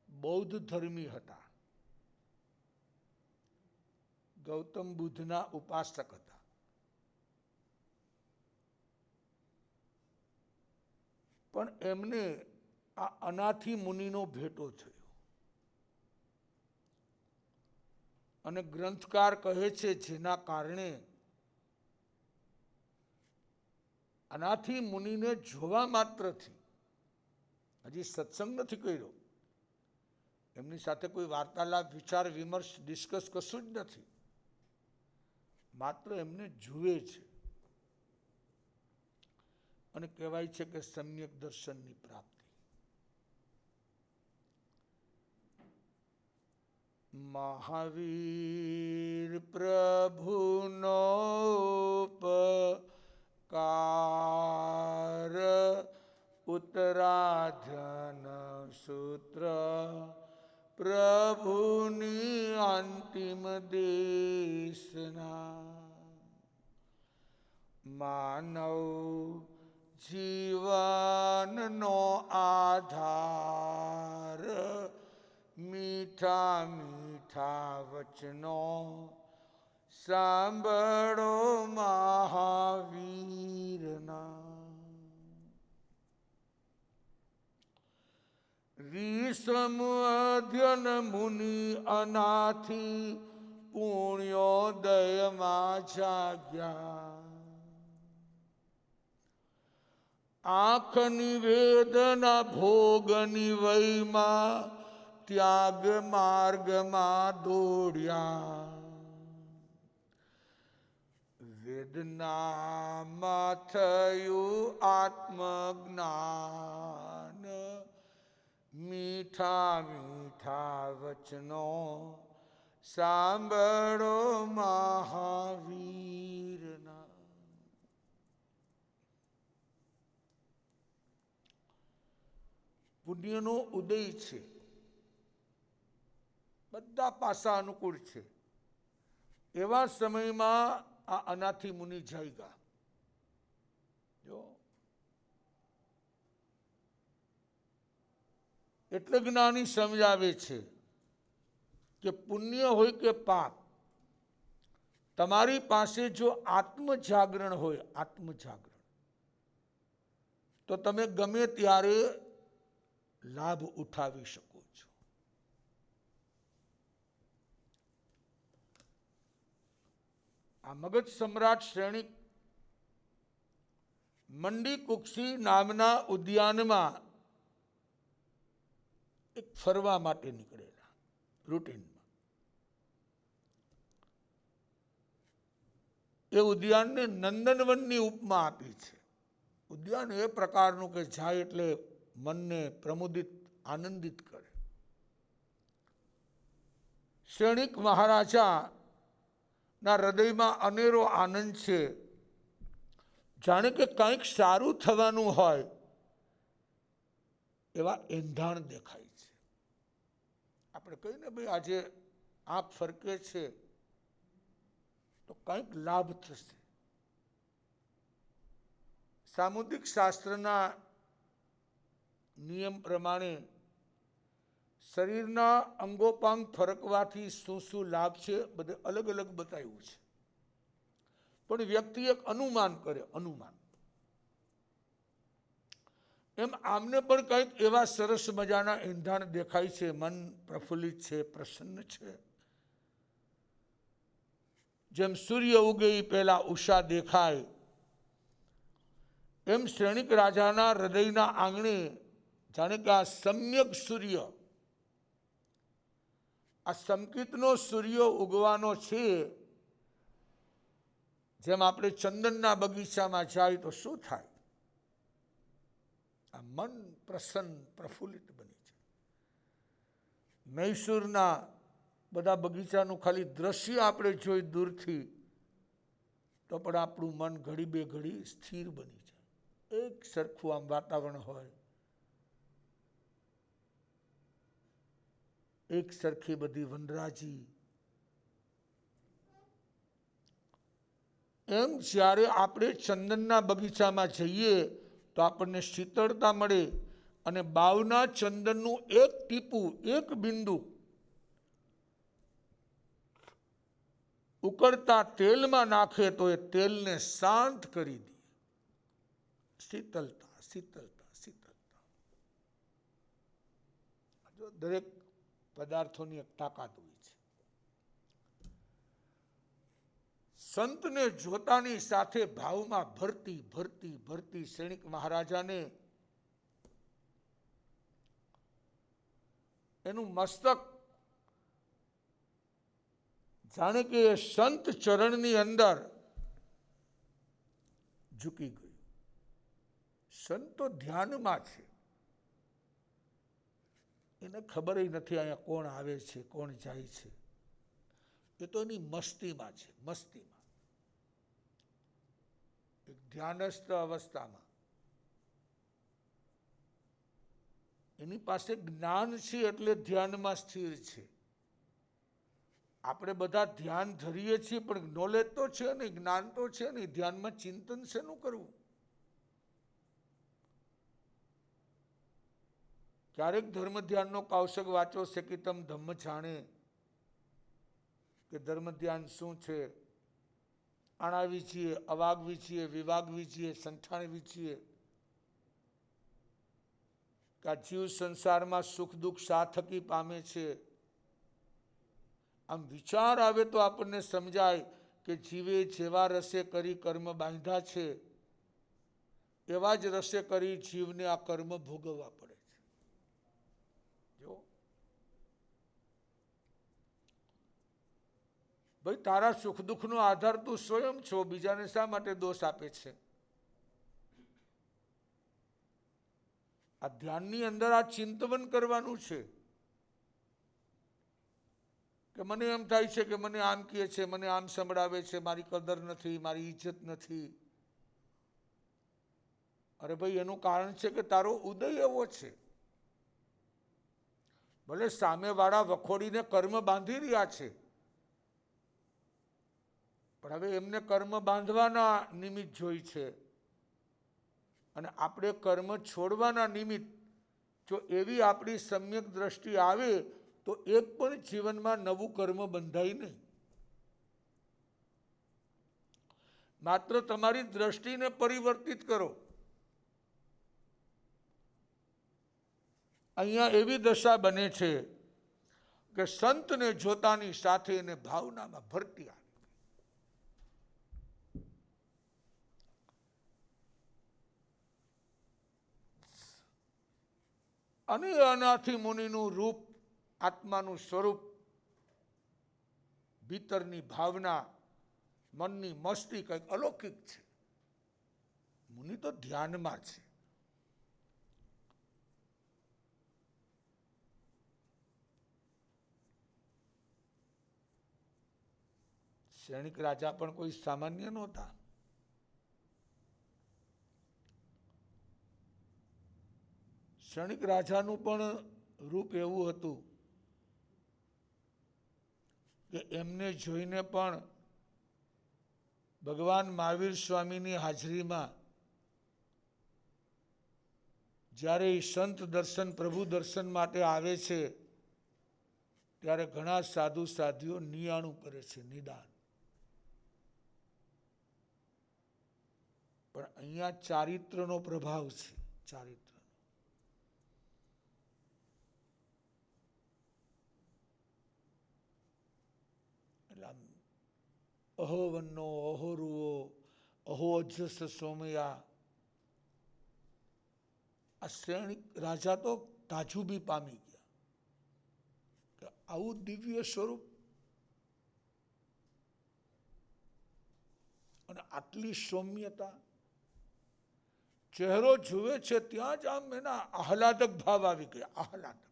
બૌદ્ધ ધર્મી હતા, ગૌતમ બુદ્ધના ઉપાસક હતા. પણ એમને આ અનાથી મુનિનો ભેટો થયો. અને ગ્રંથકાર કહે છે જેના કારણે અનાથી મુનિને જોવા માત્રથી, હજી સત્સંગ નથી કર્યો, એમની સાથે કોઈ વાર્તાલાપ, વિચાર વિમર્શ, ડિસ્કસ કશું જ નથી, માત્ર એમને જુએ છે. અને કહેવાય છે કે સમ્યક દર્શનની પ્રાપ્તિ. મહાવીર પ્રભુનો ઉપકાર ઉત્તરાધન સૂત્ર પ્રભુની અંતિમ દેશના. માનવ જીવનનો આધાર મીઠા મીઠા વચનો સાંભળો મહાવીરના. વિષમ અધ્યન મુનિ અનાથી પુણ્યોદયમાં જાગ્યા. આંખની વેદના ભોગની વયમાં ત્યાગ માર્ગમાં દોડ્યા. વેદનામાં થયું આત્મજ્ઞાન મીઠા મીઠા વચનો સાંભળો મહાવીરના. પુણ્યનો ઉદય છે, બધા પાસા અનુકૂળ છે. એવા સમયમાં આ અનાથી મુનિ જાગ્યા. જો એટલે જ્ઞાની સમજાવે છે કે પુણ્ય હોય કે પાપ, તમારી પાસે જો આત્મજાગરણ હોય, આત્મજાગરણ, તો તમે ગમે ત્યારે લાભ ઉઠાવી શકો છો. આ મગધ સમ્રાટ શ્રેણિક મંડી કુક્ષી નામના ઉદ્યાનમાં એક ફરવા માટે નીકળેલા રૂટીનમાં. એ ઉદ્યાનને નંદનવનની ઉપમા આપી છે. ઉદ્યાન એ પ્રકારનું કે જાય એટલે મનને પ્રમોદિત, આનંદિત કરે. શ્રેણિક મહારાજાના હૃદયમાં અનેરો આનંદ છે, જાણે કે કંઈક સારું થવાનું હોય એવા એંધાણ દેખાય છે. આપણે કહીને ભાઈ આજે આંખ ફરકે છે તો કંઈક લાભ થશે. સામુદ્રિક શાસ્ત્રના નિયમ પ્રમાણે શરીરના અંગોપાંગ ફરકવાથી શું શું લાભ છે બધે અલગ અલગ બતાવ્યું છે. પણ વ્યક્તિ એક અનુમાન કરે, અનુમાન. એમ આમને પણ કંઈક એવા સરસ મજાના એંધાણ દેખાય છે. મન પ્રફુલ્લિત છે, પ્રસન્ન છે. જેમ સૂર્ય ઉગે પહેલા ઉષા દેખાય, એમ શ્રેણિક રાજાના હૃદયના આંગણે જાણે કે આ સમ્યક સૂર્ય, આ સંકિતનો સૂર્ય ઉગવાનો છે. જેમ આપણે ચંદનના બગીચામાં જાય તો શું થાય? આ મન પ્રસન્ન પ્રફુલ્લિત બની જાય. મૈસૂરના બધા બગીચાનું ખાલી દ્રશ્ય આપણે જોઈ દૂરથી તો પણ આપણું મન ઘડી બે ઘડી સ્થિર બની જાય. એક સરખું આમ વાતાવરણ હોય, એક સરખી બધી વનરાજી. એમ જ્યારે આપણે ચંદનના બગીચામાં જઈએ તો આપણને શીતળતા મળે, અને બાવના ચંદનનું એક ટીપું, એક બિંદુ ઉકળતા તેલમાં નાખે તો એ તેલને શાંત કરી દે. શીતળતા, શીતળતા, શીતળતા. જો દરેક પદાર્થોની એક તાકાત હોય છે. સંતને જોતાની સાથે ભાવમાં ભરતી ભરતી ભરતી શ્રેણિક મહારાજાને એનું મસ્તક જાણે કે સંત ચરણની અંદર ઝૂકી ગયું. સંતો ધ્યાનમાં છે, એને ખબર નથી અહીંયા કોણ આવે છે, કોણ જાય છે. એ તો એની મસ્તીમાં છે, મસ્તીમાં. એક ધ્યાનસ્થ અવસ્થામાં એની પાસે જ્ઞાન છે એટલે ધ્યાનમાં સ્થિર છે. આપણે બધા ધ્યાન ધરીએ છીએ પણ નોલેજ તો છે નહીં, જ્ઞાન તો છે નહીં. ધ્યાનમાં ચિંતન શેનું કરવું? ક્યારેક ધર્મ ધ્યાનનો કૌશક વાંચો છે કે તમ ધમ્મ જાણે, કે ધર્મ ધ્યાન શું છે. અણાવી છીએ, અવાગવી છીએ, વિવાગવી છીએ, સંઠાણવી છીએ કે આ જીવ સંસારમાં સુખ દુઃખ શા થકી પામે છે. આમ વિચાર આવે તો આપણને સમજાય કે જીવે જેવા રસે કરી કર્મ બાંધ્યા છે એવા જ રસે કરી જીવને આ કર્મ ભોગવવા પડે છે. જો ભાઈ, તારા સુખ દુઃખનો આધાર તું સ્વયં છો, બીજાને શા માટે દોષ આપે છે? આ ધ્યાનની અંદર આ ચિંતવન કરવાનું છે કે મને એમ થાય છે કે મને આમ કહે છે, મને આમ સંભળાવે છે, મારી કદર નથી, મારી ઇજ્જત નથી. અરે ભાઈ, એનું કારણ છે કે તારો ઉદય એવો છે. ભલે સામેવાળા વખોડીને કર્મ બાંધી રહ્યા છે, પણ હવે એમને કર્મ બાંધવાના નિમિત્ત જોઈ છે, અને આપણે કર્મ છોડવાના નિમિત્ત જો એવી આપણી સમ્યક દ્રષ્ટિ આવે તો એક પણ જીવનમાં નવું કર્મ બંધાય નહીં. માત્ર તમારી દ્રષ્ટિને પરિવર્તિત કરો. અહીંયા એવી દશા બને છે કે સંતને જોતાની સાથે એને ભાવનામાં ભરતી આવે. અને અનાથી મુનિનું રૂપ, આત્માનું સ્વરૂપ, ભીતરની ભાવના, મનની મસ્તી કંઈક અલૌકિક છે. મુનિ તો ધ્યાનમાં છે. સૈનિક રાજા પણ કોઈ સામાન્ય નહોતા. સૈનિક રાજાનું પણ રૂપ એવું હતું કે એમને જોઈને પણ ભગવાન મહાવીર સ્વામીની હાજરીમાં જ્યારે એ સંત દર્શન, પ્રભુ દર્શન માટે આવે છે ત્યારે ઘણા સાધુ સાધ્વીઓ નિયાણું કરે છે, નિદાન. પણ અહીંયા ચારિત્રનો પ્રભાવ છે. ચારિત્ર અહો વન્નો, અહો રૂવો, અહો અજ્જસ સોમયા. આ સૈનિક રાજા તો તાજુબી પામી ગયા કે આવું દિવ્ય સ્વરૂપ અને આટલી સૌમ્યતા. ચહેરો જુએ છે ત્યાં જ આમ એના આહલાદક ભાવ આવી ગયા. આહલાદક.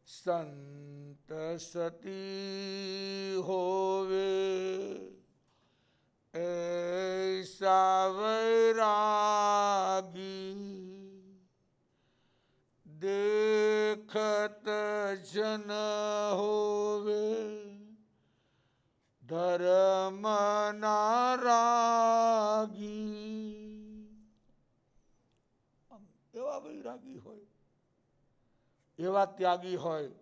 સંત સતી હોવે ऐसा वैरागी, देखत जन होवे धर्म नारागी. એવા વૈરાગી હોય, એવા ત્યાગી હોય,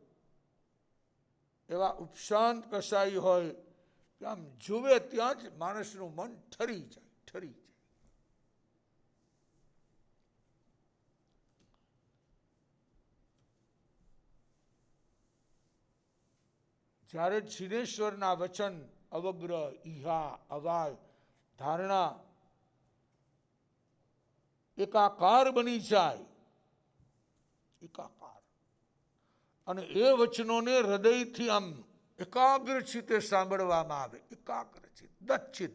એવા ઉપશાંત કસાઈ હોય કે આમ જુએ ત્યાં જ માણસનું મન ઠરી જાય, ઠરી જાય. જ્યારે જિનેશ્વરના વચન અવગ્ર, ઈહા, અવાય, ધારણા એકાકાર બની જાય, એકાકાર, અને એ વચનોને હૃદયથી આમ એકાગ્રચિત્તે સાંભળવામાં આવે. એકાગ્રચિત, દચ્ચિત,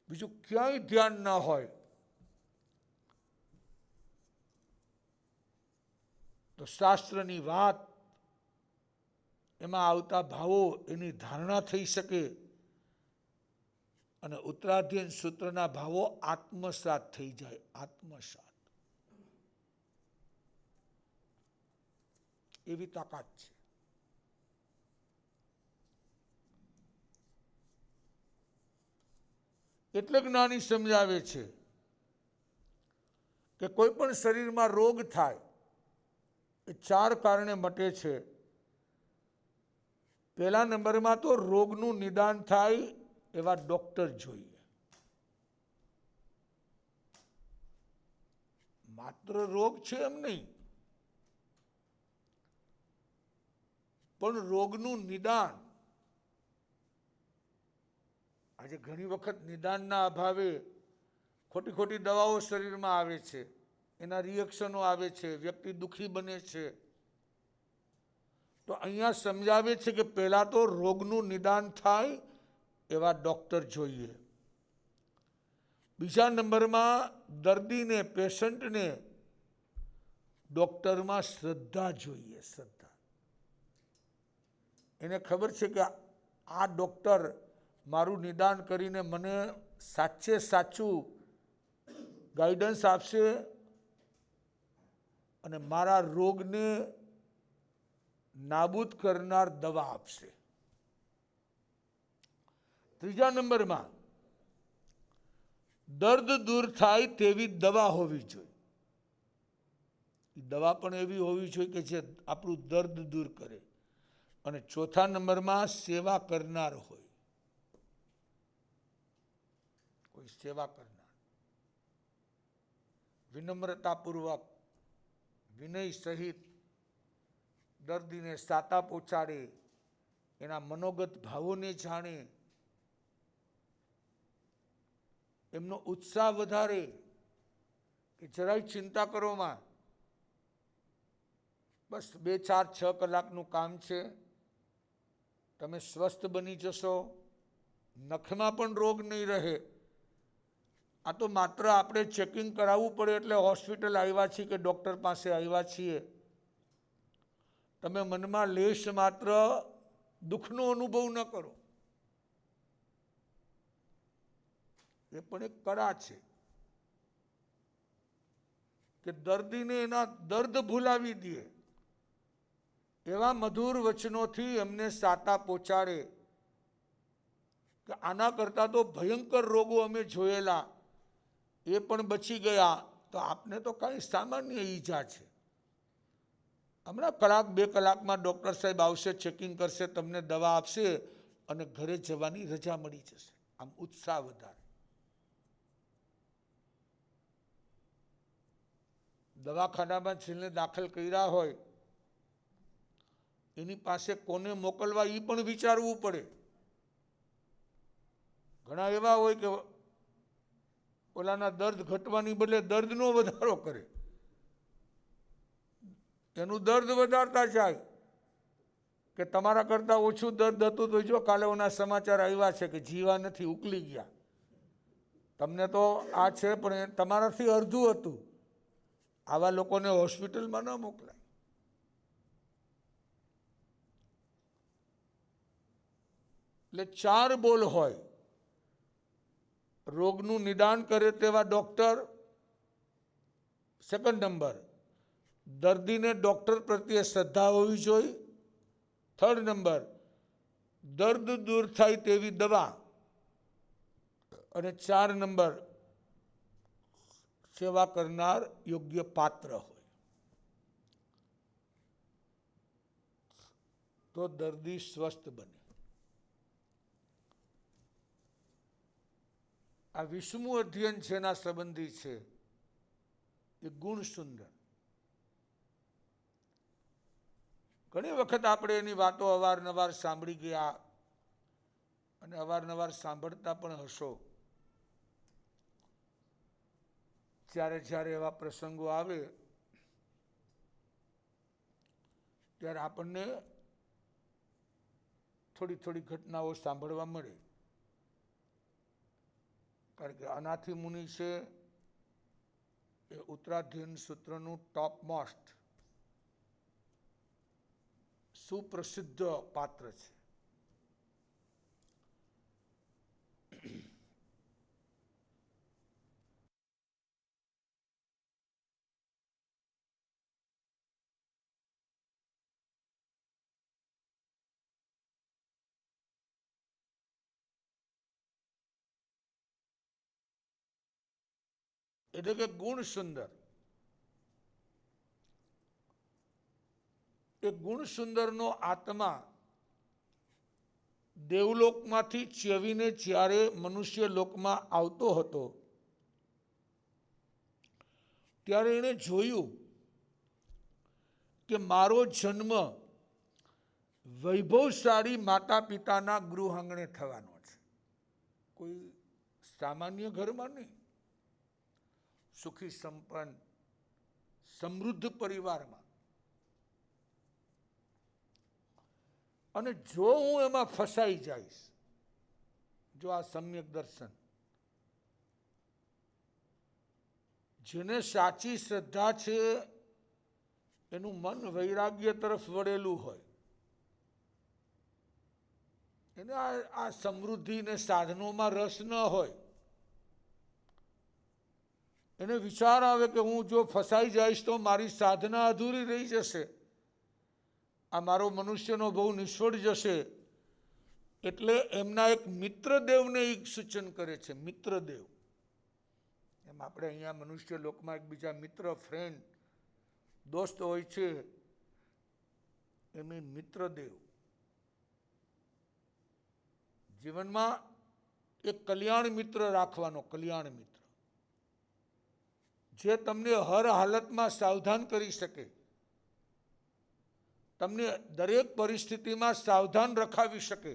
બીજું ક્યાંય ધ્યાન ન હોય તો શાસ્ત્રની વાત, એમાં આવતા ભાવો એની ધારણા થઈ શકે અને ઉત્તરાધ્યયન સૂત્રના ભાવો આત્મસાત થઈ જાય. આત્મસાત એવી તાકાત છે. એટલે જ્ઞાની સમજાવે છે કે કોઈ પણ શરીરમાં રોગ થાય એ 4 કારણે મટે છે. પહેલા નંબરમાં તો રોગનું નિદાન થાય એવા ડોક્ટર જોઈએ. માત્ર રોગ છે એમ નહીં, પણ રોગનું નિદાન. આજે ઘણી વખત નિદાનના અભાવે ખોટી ખોટી દવાઓ શરીરમાં આવે છે, એના રિએક્શનો આવે છે, વ્યક્તિ દુઃખી બને છે. તો અહીંયા સમજાવે છે કે પહેલા તો રોગનું નિદાન થાય એવા ડોક્ટર જોઈએ. બીજા નંબરમાં દર્દીને, પેશન્ટને ડોક્ટરમાં શ્રદ્ધા જોઈએ. શ્રદ્ધા. એને ખબર છે કે આ ડોક્ટર મારું નિદાન કરીને મને સાચે સાચું ગાઈડન્સ આપશે અને મારા રોગને નાબૂદ કરનાર દવા આપશે. ત્રીજા નંબરમાં દર્દ દૂર થાય તેવી દવા હોવી જોઈએ. એ દવા પણ એવી હોવી જોઈએ કે જે આપણું દર્દ દૂર કરે. અને ચોથા નંબરમાં સેવા કરનાર હોય, કોઈ સેવા કરનાર, વિનમ્રતાપૂર્વક વિનય સહિત દર્દીને સાતા પહોંચાડે, એના મનોગત ભાવોને જાણે, એમનો ઉત્સાહ વધારે કે જરાય ચિંતા કરોમાં, બસ 2, 4, 6 કલાકનું કામ છે, તમે સ્વસ્થ બની જશો, નખમાં પણ રોગ નહીં રહે. આ તો માત્ર આપણે ચેકિંગ કરાવવું પડે એટલે હોસ્પિટલ આવ્યા છીએ કે ડૉક્ટર પાસે આવ્યા છીએ. તમે મનમાં લેશ માત્ર દુઃખનો અનુભવ ન કરો. એ પણ એક કળા છે કે દર્દીને એના દર્દ ભૂલાવી દે, એવા મધુર વચનોથી એમને સાતા પહોંચાડે કે આના કરતાં તો ભયંકર રોગો અમે જોયેલા, એ પણ બચી ગયા, તો આપને તો કાંઈ સામાન્ય ઈજા છે. હમણાં 1, 2 કલાકમાં ડૉક્ટર સાહેબ આવશે, ચેકિંગ કરશે, તમને દવા આપશે અને ઘરે જવાની રજા મળી જશે. આમ ઉત્સાહ વધારે. દવાખાનામાં જેને દાખલ કર્યા હોય એની પાસે કોને મોકલવા એ પણ વિચારવું પડે. ઘણા એવા હોય કે ઓલાના દર્દ ઘટવાની બદલે દર્દનો વધારો કરે, એનું દર્દ વધારતા જાય કે તમારા કરતાં ઓછું દર્દ હતું તો જો કાલે ઓના સમાચાર આવ્યા છે કે જીવા નથી, ઉકલી ગયા, તમને તો આ છે પણ તમારાથી અડધું હતું. આવા લોકોને હોસ્પિટલમાં ન મોકલાય. એટલે 4 બોલ હોય. રોગનું નિદાન કરે તેવા ડૉક્ટર, સેકન્ડ નંબર. દર્દીને ડૉક્ટર પ્રત્યે શ્રદ્ધા હોવી જોઈએ, થર્ડ નંબર. દર્દ દૂર થાય તેવી દવા, અને 4 નંબર સેવા કરનાર યોગ્ય પાત્ર હોય. તો દર્દી સ્વસ્થ બને. આ 20મું અધ્યયન જેના સંબંધી છે એ ગુણ સુંદર. ઘણી વખત આપણે એની વાતો અવારનવાર સાંભળી ગયા અને અવારનવાર સાંભળતા પણ હશો. જ્યારે એવા પ્રસંગો આવે ત્યારે આપણને થોડી ઘટનાઓ સાંભળવા મળે. કારણ કે અનાથી મુનિ છે એ ઉત્તરાધ્યયન સૂત્રનું ટોપ મોસ્ટ સુપ્રસિદ્ધ પાત્ર છે. એટલે કે ગુણ સુંદર. એ ગુણ સુંદરનો આત્મા દેવલોકમાંથી ચ્યવીને જ્યારે મનુષ્ય લોકમાં આવતો હતો ત્યારે એણે જોયું કે મારો જન્મ વૈભવશાળી માતા પિતાના ગૃહ આંગણે થવાનો છે. કોઈ સામાન્ય ઘરમાં નહીં, સુખી સંપન્ન સમૃદ્ધ પરિવારમાં. અને જો હું એમાં ફસાઈ જઈશ, જો આ સમ્યક દર્શન, જેને સાચી શ્રદ્ધા છે એનું મન વૈરાગ્ય તરફ વળેલું હોય, એને આ સમૃદ્ધિ ને સાધનોમાં રસ ન હોય, એને વિચાર આવે કે હું જો ફસાઈ જઈશ તો મારી સાધના અધૂરી રહી જશે, આ મારો મનુષ્યનો બહુ નિષ્ફળ જશે. એટલે એમના એક મિત્રદેવને એક સૂચન કરે છે. મિત્રદેવ આપણે અહીંયા મનુષ્ય લોકમાં એકબીજા મિત્ર, ફ્રેન્ડ, દોસ્ત હોય છે, એમ મિત્રદેવ. જીવનમાં એક કલ્યાણ મિત્ર રાખવાનો, કલ્યાણ મિત્ર જે તમને હર હાલતમાં સાવધાન કરી શકે, તમને દરેક પરિસ્થિતિમાં સાવધાન રખાવી શકે,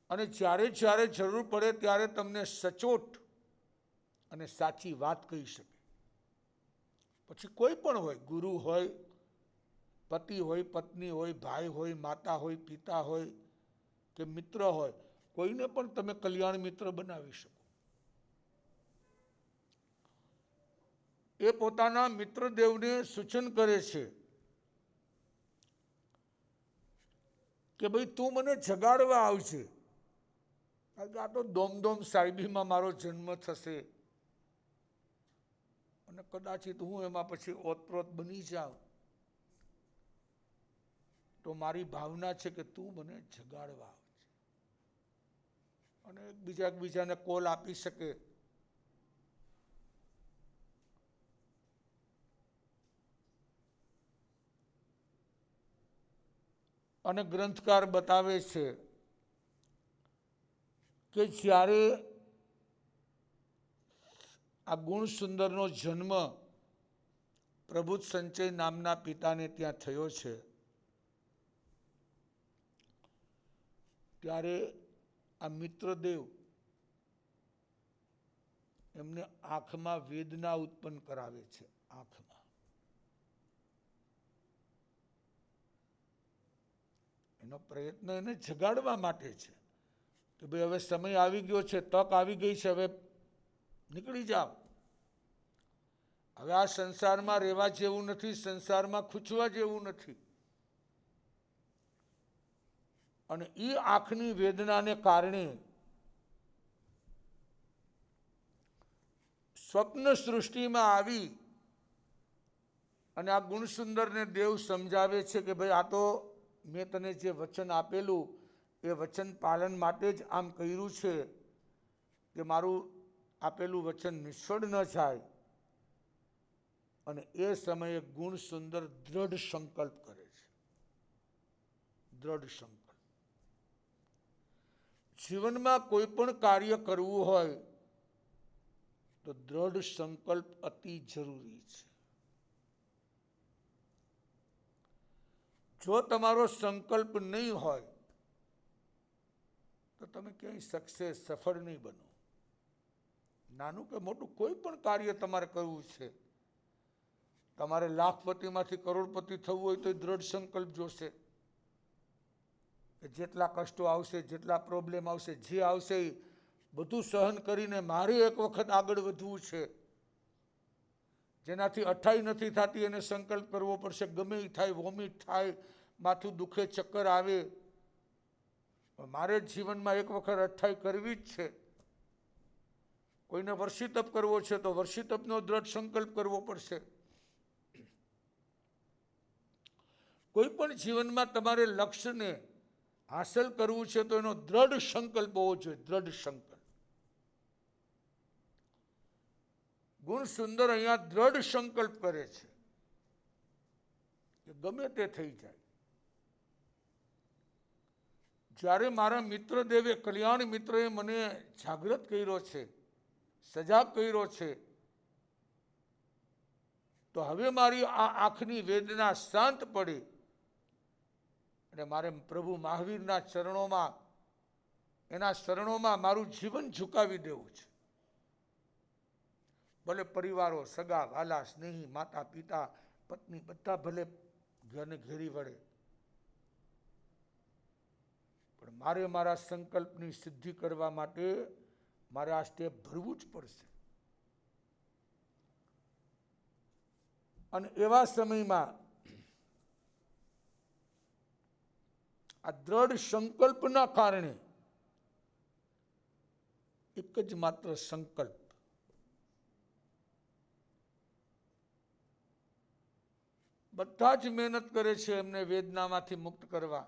અને જ્યારે જ્યારે જરૂર પડે ત્યારે તમને સચોટ અને સાચી વાત કહી શકે. પછી કોઈ પણ હોય, ગુરુ હોય, પતિ હોય, પત્ની હોય, ભાઈ હોય, માતા હોય, પિતા હોય કે મિત્ર હોય, કોઈને પણ તમે કલ્યાણ મિત્ર બનાવી શકો. એ પોતાના મિત્રદેવને સૂચન કરે છે કે ભાઈ તું મને જગાડવા આવજે, કારણ કે આ તો દોમદોમ સાહેબીમાં મારો જન્મ થશે અને કદાચિત હું એમાં પછી ઓતપ્રોત બની જાઉં, તો મારી ભાવના છે કે તું મને જગાડવા આવજે. અને એકબીજાને કોલ આપી શકે. અને ગ્રંથકાર બતાવે છે કે જ્યારે આ ગુણ સુંદરનો જન્મ પ્રબુદ્ધ સંચય નામના પિતાને ત્યાં થયો છે, ત્યારે આ મિત્રદેવ એમને આંખમાં વેદના ઉત્પન્ન કરાવે છે. આંખમાં એનો પ્રયત્ન એને જગાડવા માટે છે કે ભાઈ હવે સમય આવી ગયો છે, તક આવી ગઈ છે, હવે નીકળી જાઓ. હવે આ સંસારમાં રહેવા જેવું નથી, સંસારમાં ખૂંચવા જેવું નથી. અને એ આંખની વેદનાને કારણે સ્વપ્ન સૃષ્ટિમાં આવી અને આ ગુણસુંદરને દેવ સમજાવે છે કે ભાઈ આ તો મેં તને જે વચન આપેલું એ વચન પાલન માટે જ આમ કર્યું છે કે મારું આપેલું વચન નિષ્ફળ ન જાય. અને એ સમયે ગુણસુંદર દ્રઢ સંકલ્પ કરે છે. દ્રઢ સંકલ્પ. જીવનમાં કોઈ પણ કાર્ય કરવું હોય તો દ્રઢ સંકલ્પ અતિ જરૂરી છે. જો તમારો સંકલ્પ નહીં હોય તો તમે ક્યાંય સક્સેસ, સફળ નહીં બનો. નાનું કે મોટું કોઈ પણ કાર્ય તમારે કરવું છે, તમારે લાખપતિમાંથી કરોડપતિ થવું હોય તો દ્રઢ સંકલ્પ જોશે કે જેટલા કષ્ટો આવશે, જેટલા પ્રોબ્લેમ આવશે, જે આવશે એ બધું સહન કરીને મારે એક વખત આગળ વધવું છે. જેનાથી અઠાઈ નથી થતી એને સંકલ્પ કરવો પડશે. ગમે એ થાય, વોમિટ થાય, માથું દુખે, ચક્કર આવે, મારે જીવનમાં એક વખત અઠાઈ કરવી જ છે. કોઈને વર્ષી તપ કરવો છે તો વર્ષી તપનો દ્રઢ સંકલ્પ કરવો પડશે. કોઈ પણ જીવનમાં તમારે લક્ષ્યને હાંસલ કરવું છે તો એનો દ્રઢ સંકલ્પ હોવો જોઈએ. દ્રઢ સંકલ્પ. ગુણ સુંદર અહીંયા દ્રઢ સંકલ્પ કરે છે કે ગમે તે થઈ જાય. જ્યારે મારા મિત્ર દેવે, કલ્યાણ મિત્રએ મને જાગૃત કર્યો છે, સજાગ કર્યો છે, તો હવે મારી આ આંખની વેદના શાંત પડી અને મારે પ્રભુ મહાવીરના ચરણોમાં, એના શરણોમાં મારું જીવન ઝુકાવી દેવું છે. ભલે પરિવારો, સગા વાલા, સ્નેહી, માતા પિતા, પત્ની બધા ભલે ઘરને ઘેરી વળે, પણ મારે મારા સંકલ્પની સિદ્ધિ કરવા માટે મારે આ સ્ટેપ ભરવું જ પડશે. અને એવા સમયમાં આ દ્રઢ સંકલ્પના કારણે એક જ માત્ર સંકલ્પ, બધા જ મહેનત કરે છે એમને વેદનામાંથી મુક્ત કરવા.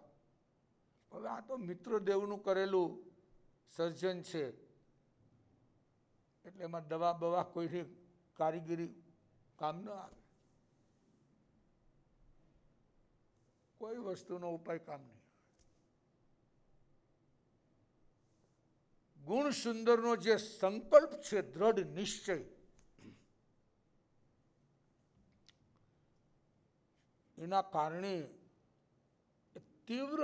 હવે આ તો મિત્રદેવનું કરેલું સર્જન છે. એટલે એમાં દવા બવા કોઈની કારીગીરી કામ ન આવે, કોઈ વસ્તુનો ઉપાય કામ નહીં. ગુણ સુંદરનો જે સંકલ્પ છે, દ્રઢ નિશ્ચય, એના કારણે તીવ્ર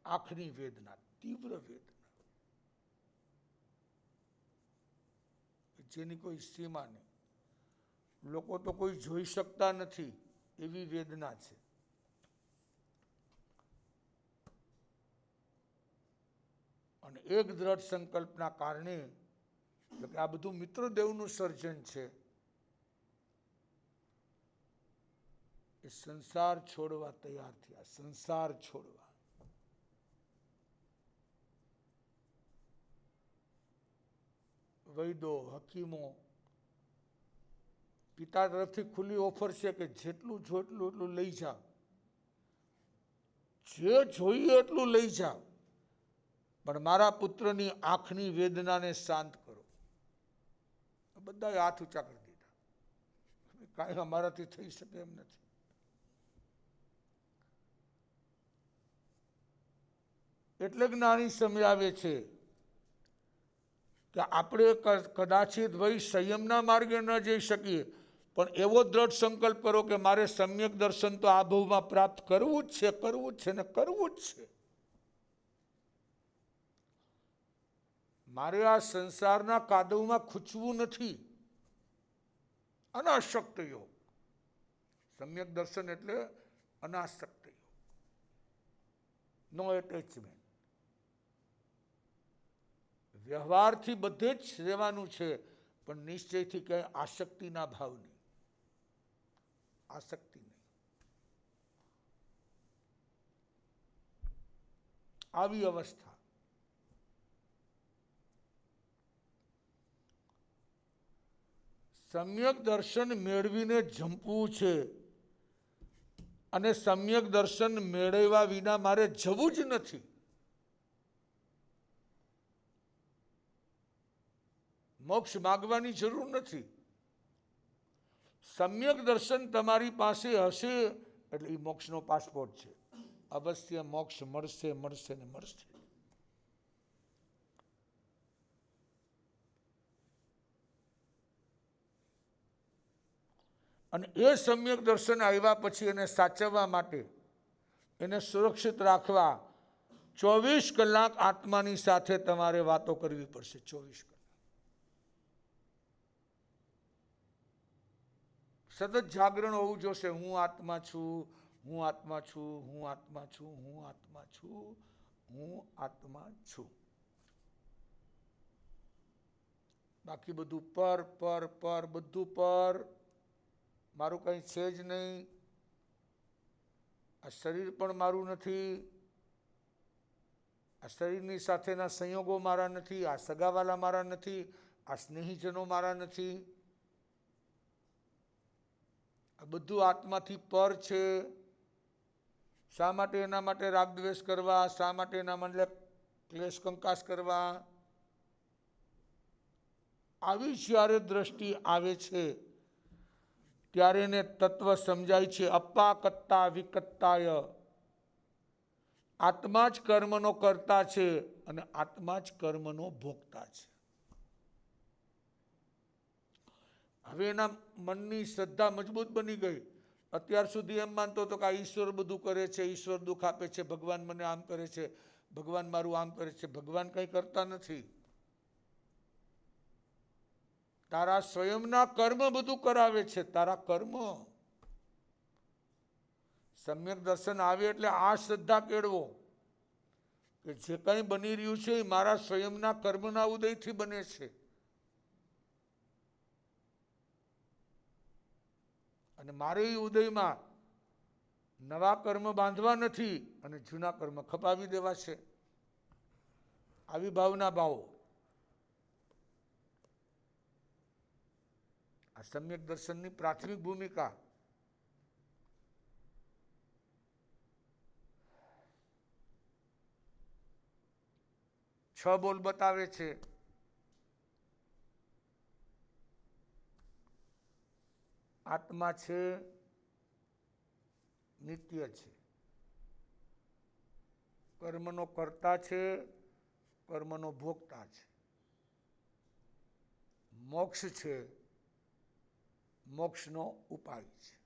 આંખની વેદના, તીવ્ર વેદના, જેની કોઈ સીમા નહીં. લોકો તો કોઈ જોઈ શકતા નથી એવી વેદના છે. અને એક દ્રઢ સંકલ્પના કારણે, આ બધું મિત્રદેવનું સર્જન છે, એ સંસાર છોડવા તૈયાર થયા. સંસાર છોડવા. વૈદો, હકીમો, પિતા તરફથી ખુલ્લી ઓફર છે કે જેટલું જોઈતું એટલું લઈ જાઓ, જે જોઈએ એટલું લઈ જાઓ, પણ મારા પુત્રની આંખની વેદનાને શાંત કરો. બધાએ હાથ ઊંચા કરી દીધા. કાંઈ અમારાથી થઈ શકે એમ નથી. એટલે જ્ઞાની સમજાવે છે કે આપણે કદાચિત ભાઈ સંયમના માર્ગે ન જઈ શકીએ, પણ એવો દ્રઢ સંકલ્પ કરો કે મારે સમ્યક દર્શન તો આ ભવમાં પ્રાપ્ત કરવું જ છે, કરવું જ છે ને કરવું જ છે. મારે આ સંસારના કાદવમાં ખૂંચવું નથી. અનાસક્ત યોગ. સમ્યક દર્શન એટલે અનાસક્ત યોગ, નો એટેચમેન્ટ. વ્યવહારથી બધે જ રહેવાનું છે, પણ નિશ્ચયથી ક્યાંય આસક્તિના ભાવ નહીં. આસક્તિ નહીં. આવી અવસ્થા. સમ્યક દર્શન મેળવીને જંપવું છે, અને સમ્યક દર્શન મેળવ્યા વિના મારે જવું જ નથી. મોક્ષ માગવાની જરૂર નથી. સમ્યક દર્શન તમારી પાસે હશે એટલે એ મોક્ષનો પાસપોર્ટ છે. અવશ્ય મોક્ષ મળશે, મળશે ને મળશે. અને એ સમ્યક દર્શન આવ્યા પછી એને સાચવવા માટે, એને સુરક્ષિત રાખવા 24 કલાક આત્માની સાથે તમારે વાતો કરવી પડશે. 24 કલાક સતત જાગરણ હોવું જોશે. હું આત્મા છું, હું આત્મા છું, હું આત્મા છું, હું આત્મા છું, હું આત્મા છું. બાકી બધું પર પર પર, બધું પર. મારું કંઈ છે જ નહીં. આ શરીર પણ મારું નથી. આ શરીરની સાથેના સંયોગો મારા નથી. આ સગાવાલા મારા નથી. આ સ્નેહીજનો મારા નથી. આ બધું આત્માથી પર છે. શા માટે એના માટે રાગદ્વેષ કરવા? શા માટે એના માટે ક્લેશ કંકાસ કરવા? આવી જ્યારે દ્રષ્ટિ આવે છે ત્યારે એને તત્વ સમજાય છે. અપાકત્તા વિકત્તાય. આત્મા જ કર્મનો કર્તા છે અને આત્મા જ કર્મનો ભોગતા છે. હવે એના મનની શ્રદ્ધા મજબૂત બની ગઈ. અત્યાર સુધી એમ માનતો હતો કે આ ઈશ્વર બધું કરે છે, ઈશ્વર દુઃખ આપે છે, ભગવાન મને આમ કરે છે, ભગવાન મારું આમ કરે છે. ભગવાન કંઈ કરતા નથી. તારા સ્વયંના કર્મ બધું કરાવે છે. તારા કર્મ. સમ્યક દર્શન આવે એટલે આ શ્રદ્ધા કેળવો કે જે કંઈ બની રહ્યું છે એ મારા સ્વયંના કર્મના ઉદયથી બને છે. અને મારે એ ઉદયમાં નવા કર્મ બાંધવા નથી અને જૂના કર્મ ખપાવી દેવા છે. આવી ભાવના ભાવો. આ સમ્યક દર્શનની પ્રાથમિક ભૂમિકા. છ બોલ બતાવે છે. આત્મા છે નિત્ય છે, કર્મનો કર્તા છે, કર્મનો ભોગતા છે. મોક્ષ છે, મોક્ષનો ઉપાય છે.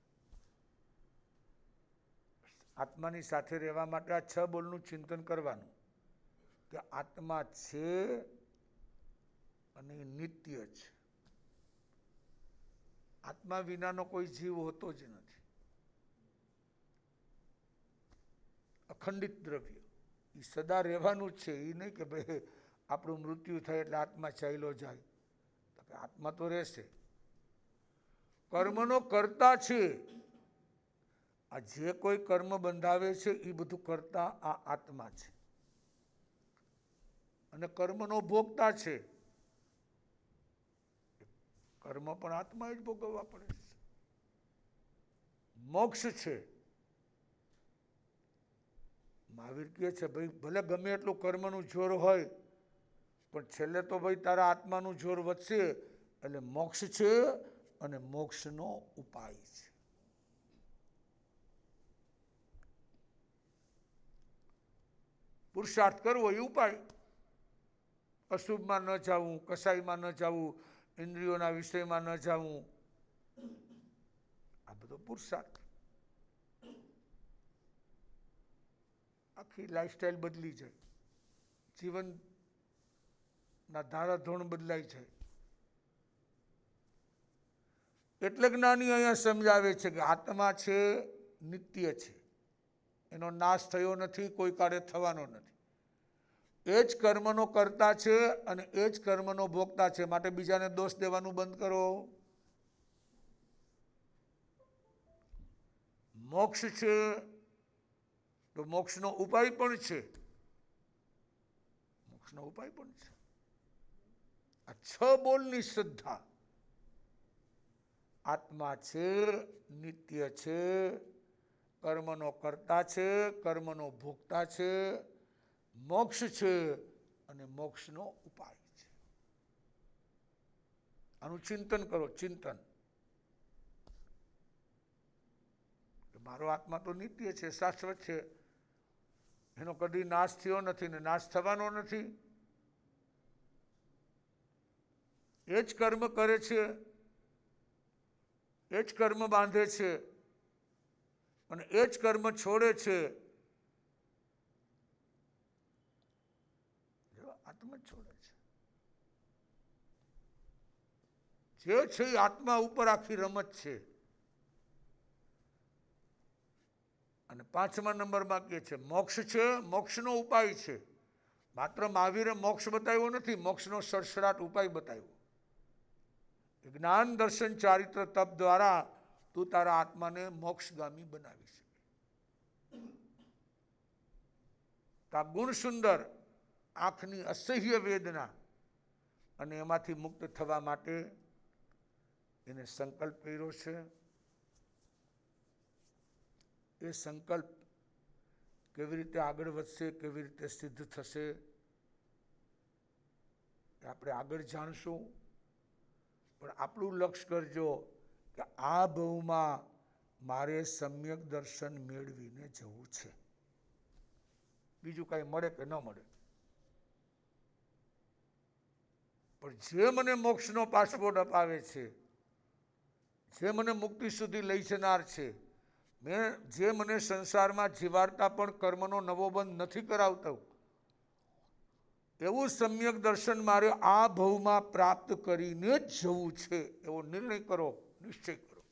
આત્માની સાથે રહેવા માટે આ 6 બોલનું ચિંતન કરવાનું કે આત્મા છે અને નિત્ય છે. આત્મા વિનાનો કોઈ જીવ હોતો જ નથી. અખંડિત દ્રવ્ય એ સદા રહેવાનું જ છે. એ નહીં કે ભાઈ આપણું મૃત્યુ થાય એટલે આત્મા ચાલ્યો જાય. આત્મા તો રહેશે. કર્મનો કર્તા છે. આ જે કોઈ કર્મ બંધાવે છે એ બધું કરતા આ આત્મા છે. અને કર્મનો ભોગતા છે. કર્મ પણ આત્માએ જ ભોગવવા પડે છે. મોક્ષ છે. મહાવીર કહે છે ભાઈ ભલે ગમે એટલું કર્મનું જોર હોય પણ છેલ્લે તો ભાઈ તારા આત્માનું જોર વધશે. એટલે મોક્ષ છે અને મોક્ષનો ઉપાય છે. પુરુષાર્થ કરવો એ ઉપાય. અશુભમાં ન જવું, કસાઈમાં ન જવું, ઇન્દ્રિયોના વિષયમાં ન જવું, આ બધો પુરુષાર્થ. આખી લાઈફસ્ટાઈલ બદલી જાય, જીવનના ધારાધોરણ બદલાઈ જાય. એટલે જ્ઞાની અહીંયા સમજાવે છે કે આત્મા છે, નિત્ય છે, એનો નાશ થયો નથી, કોઈ કાળે થવાનો નથી. એ જ કર્મનો કર્તા છે અને એ જ કર્મનો ભોગતા છે. માટે બીજાને દોષ દેવાનું બંધ કરો. મોક્ષ છે તો મોક્ષનો ઉપાય પણ છે. મોક્ષનો ઉપાય પણ છે. આ 6 બોલની શ્રદ્ધા. આત્મા છે, નિત્ય છે, કર્મનો કર્તા છે, કર્મનો ભોગતા છે, મોક્ષ છે અને મોક્ષનો ઉપાય છે. આનું ચિંતન કરો. ચિંતન. મારો આત્મા તો નિત્ય છે, શાશ્વત છે, એનો કદી નાશ થયો નથી ને નાશ થવાનો નથી. એ જ કર્મ કરે છે, એ જ કર્મ બાંધે છે અને એ જ કર્મ છોડે છે. આત્મા છોડે છે. જે છે એ આત્મા ઉપર આખી રમત છે. અને 5મા નંબરમાં કહે છે મોક્ષ છે, મોક્ષનો ઉપાય છે. માત્ર મહાવીરે મોક્ષ બતાવ્યો નથી, મોક્ષનો સડસડાટ ઉપાય બતાવ્યો. જ્ઞાન, દર્શન, ચારિત્ર, તપ દ્વારા તું તારા આત્માને મોક્ષગામી બનાવી શકે. તા ગુણ સુંદર આંખની અસહ્ય વેદના અને એમાંથી મુક્ત થવા માટે એને સંકલ્પ કર્યો છે. એ સંકલ્પ કેવી રીતે આગળ વધશે, કેવી રીતે સિદ્ધ થશે એ આપણે આગળ જાણશું. પણ આપણું લક્ષ્ય કરજો કે આ ભવમાં મારે સમ્યક દર્શન મેળવીને જવું છે. બીજું કાંઈ મળે કે ન મળે, પણ જે મને મોક્ષનો પાસપોર્ટ અપાવે છે, જે મને મુક્તિ સુધી લઈ જનાર છે, જે મને સંસારમાં જીવાડતા પણ કર્મનો નવો બંધ નથી કરાવતો, એવું સમ્યક દર્શન મારે આ ભવમાં પ્રાપ્ત કરીને જ જવું છે. એવો નિર્ણય કરો, નિશ્ચય કરો.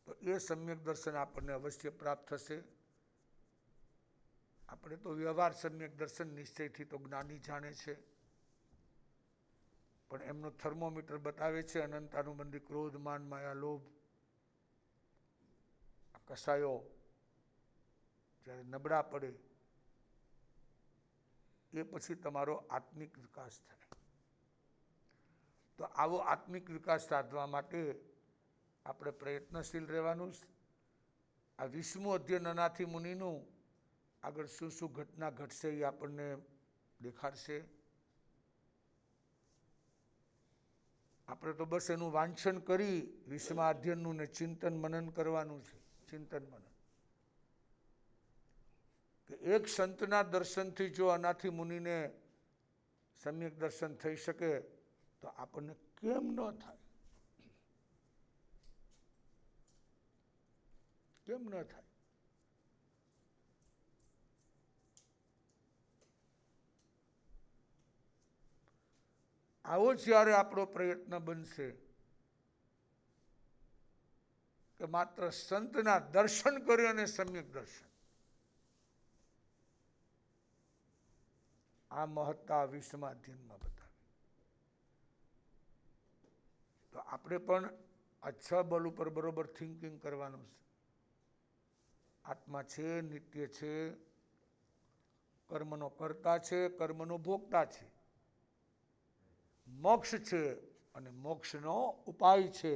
તો એ સમ્યક દર્શન આપણને અવશ્ય પ્રાપ્ત થશે. આપણે તો વ્યવહાર સમ્યક દર્શન નિશ્ચયથી તો જ્ઞાની જાણે છે, પણ એમનો થર્મોમીટર બતાવે છે અનંતાનુબંધી ક્રોધ, માન, માયા, લોભ. આ કસાયો જ્યારે નબળા પડે એ પછી તમારો આત્મિક વિકાસ થાય. તો આવો આત્મિક વિકાસ સાધવા માટે આપણે પ્રયત્નશીલ રહેવાનું. આ 20મું અધ્યય નનાથી મુનિનું આગળ શું શું ઘટના ઘટશે એ આપણને દેખાડશે. આપણે તો બસ એનું વાંચન કરી વિશ્વમાં અધ્યયનનું ને ચિંતન મનન કરવાનું છે. ચિંતન મનન કે એક સંતના દર્શનથી જો અનાથી મુનિને સમ્યક દર્શન થઈ શકે તો આપણને કેમ ન થાય? કેમ ન થાય? આવો જ્યારે આપણો પ્રયત્ન બનશે કે માત્ર સંતના દર્શન કરી અને સમ્યક દર્શન, આ મહત્તા વિશ્વમાં અધ્યયનમાં બતાવી, તો આપણે પણ આ 6 બલ ઉપર બરોબર થિંકિંગ કરવાનું છે. આત્મા છે, નિત્ય છે, કર્મનો કર્તા છે, કર્મનો ભોગતા છે, મોક્ષ છે અને મોક્ષનો ઉપાય છે.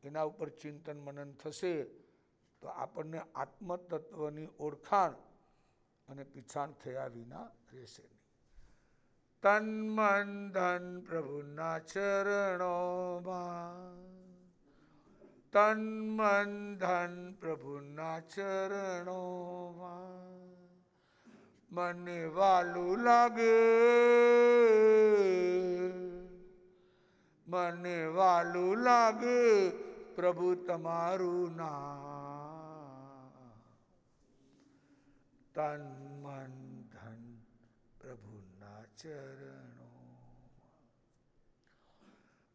એના ઉપર ચિંતન મનન થશે તો આપણને આત્મતત્વની ઓળખાણ અને પીછાણ થયા વિના રહેશે નહીં. તન મન ધન પ્રભુના ચરણોમાં, તન મન ધન પ્રભુના ચરણોમાં, મને વાલું લાગે, મને વાલું લાગે પ્રભુ તમારું નામ. તન મન ધન પ્રભુના ચરણોમાં,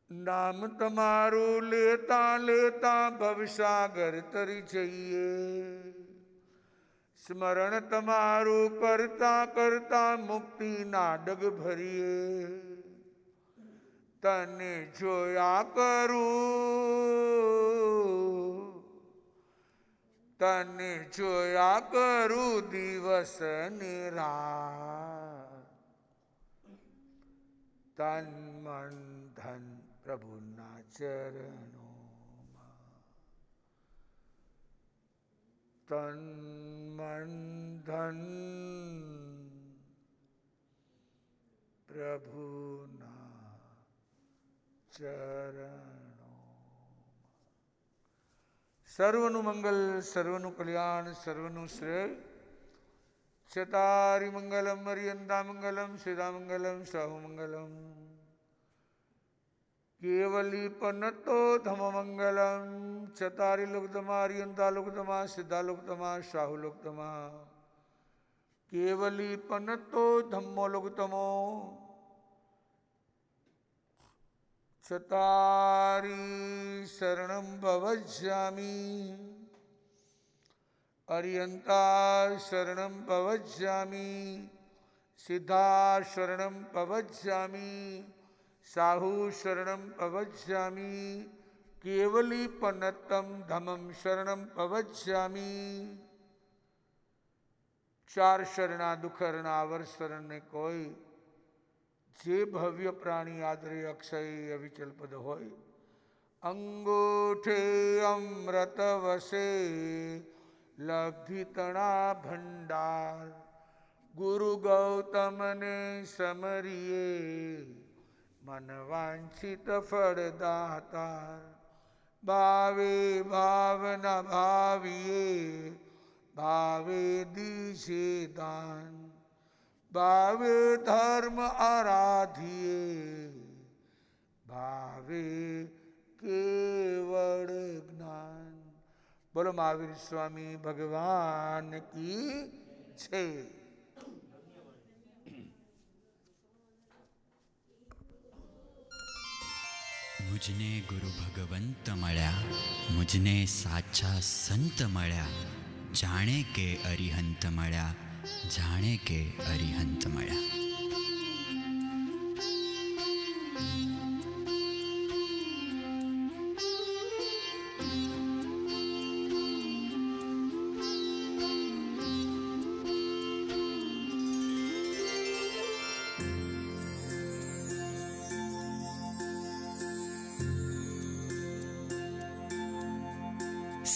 નામ તમારું લેતા લેતા ભવસાગર તરી જઈએ, સ્મરણ તમારું કરતા કરતા મુક્તિના ડગ ભરીએ. તને જોયા કરું, તને જોયા કરું દિવસ ને રાત. તન મન ધન પ્રભુના ચરણોમાં, તન મન ધન પ્રભુના ચરણો. સર્વનું મંગલ, સર્વનું કલ્યાણ, સર્વનું શ્રેય. ચતારી મંગલમ મર્યંતા મંગલમ સિદ્ધા મંગલમ સહુ મંગલમ. કેવલી પનતો ધમ મંગલમ. ચતારી લોકતમા અર્યંતા લોકતમા સિદ્ધા લોકતમા શાહુ લોકતમા. કેવલી પનતો ધમ્મો લોકતમો. ચતારી શરણમ ભવજ્જામી, અર્યંતા શરણમ ભવજ્જામી, સિદ્ધા શરણમ ભવજ્જામી, સાહુ શરણમ ભવજ્જામી, કેવલી પનત્તમ ધમમ શરણમ ભવજ્જામી. 4 શરણા દુઃખરણા અવર શરણને કોઈ, જે ભવ્ય પ્રાણી આદરે અક્ષય અવિચલ પદ હોય. અંગૂઠે અમૃત વસે લબ્ધિતણા ભંડાર, ગુરુ ગૌતમને સમરીએ મન વાંછિત ફળદાતાર. ભાવે ભાવના ભાવીએ, ભાવે દીજે દાન, ભાવે ધર્મ આરાધીએ, ભાવે કેવળ જ્ઞાન. બોલો મહાવીર સ્વામી ભગવાન કી છે. મુજને ગુરુ ભગવંત મળ્યા, મુજને સાચા સંત મળ્યા, જાણે કે અરિહંત મળ્યા, જાણે કે અરિહંત મળ્યા.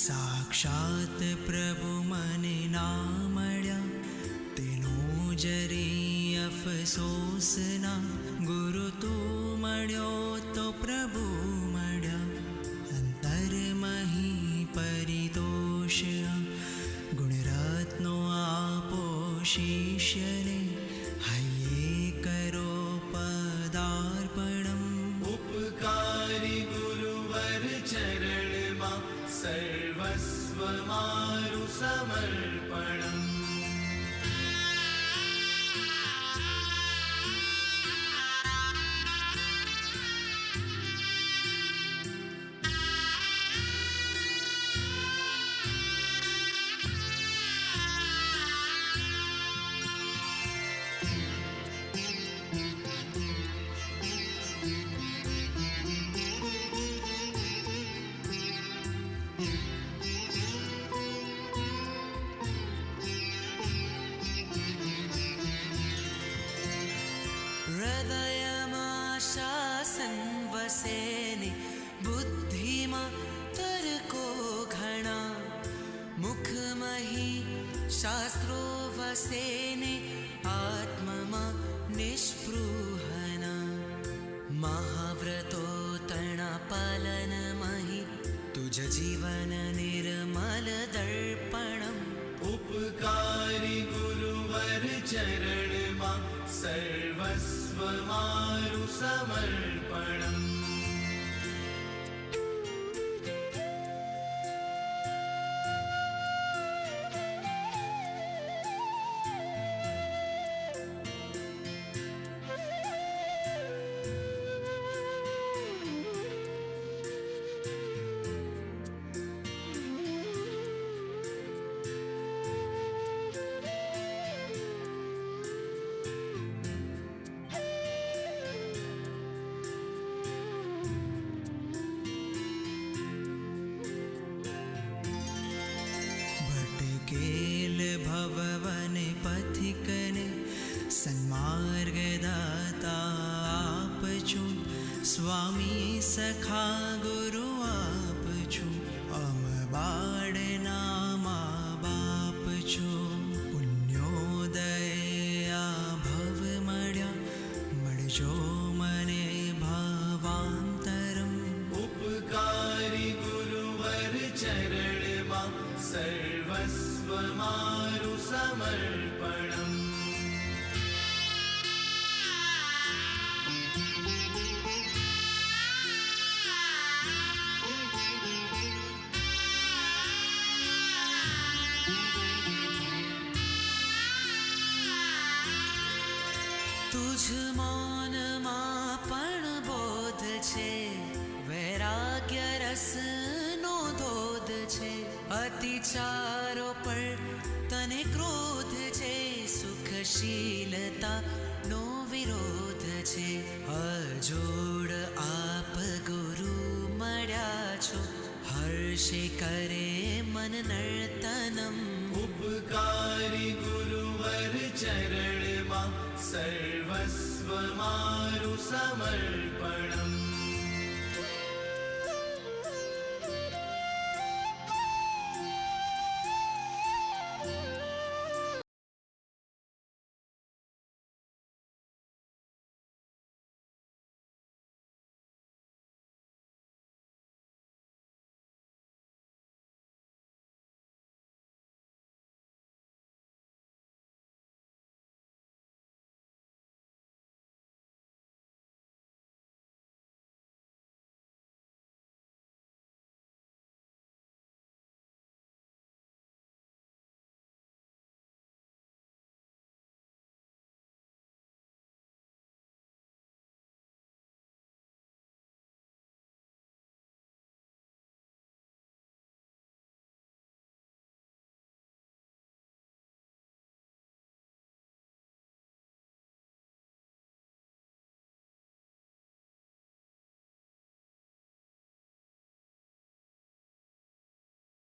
સાક્ષાત પ્રભુ મને ના મળ્યા, તેનો જરી અફસોસ ના. ગુરુ તું મળ્યો તો પ્રભુ शिष्यने हये करो पदार्पणम् उपकारी गुरुवर चरण मा सर्वस्व मारु समर्पणम् हृदयमाशासन् वसेने बुद्धिमा तर्को घणा मुखमहि शास्त्रो वसेने आत्ममा निष्पृहना महाव्रतो तणा पालनमहि तुझ जीवन निर्मल दर्पणम् उपकारी गुरुवर चरण मा सर्वस्व मारु समर्पणम् भटकेल भववने पथिकने सन्मार्गदाता आप छो स्वामी सखा गुरु आप छो अम बाळना मा बाप छो पुण्योदय आ भव मळ्या मळजो मने भावांतरम् उपकारी गुरुवर चरण मा सर्वस्व मारु समर्पणम् तुझ मौनमा पण बोध छे वैराग्य रस नो धोध छे अतिचारो पर तने क्रोध छे सुखशीलता नो विरोध छे अजोड़ आप गुरु मळ्या छो हर्षे करे मन नर्तनम् उपकारी गुरुवर चरण मा सर्वस्व मारु समर्पणम्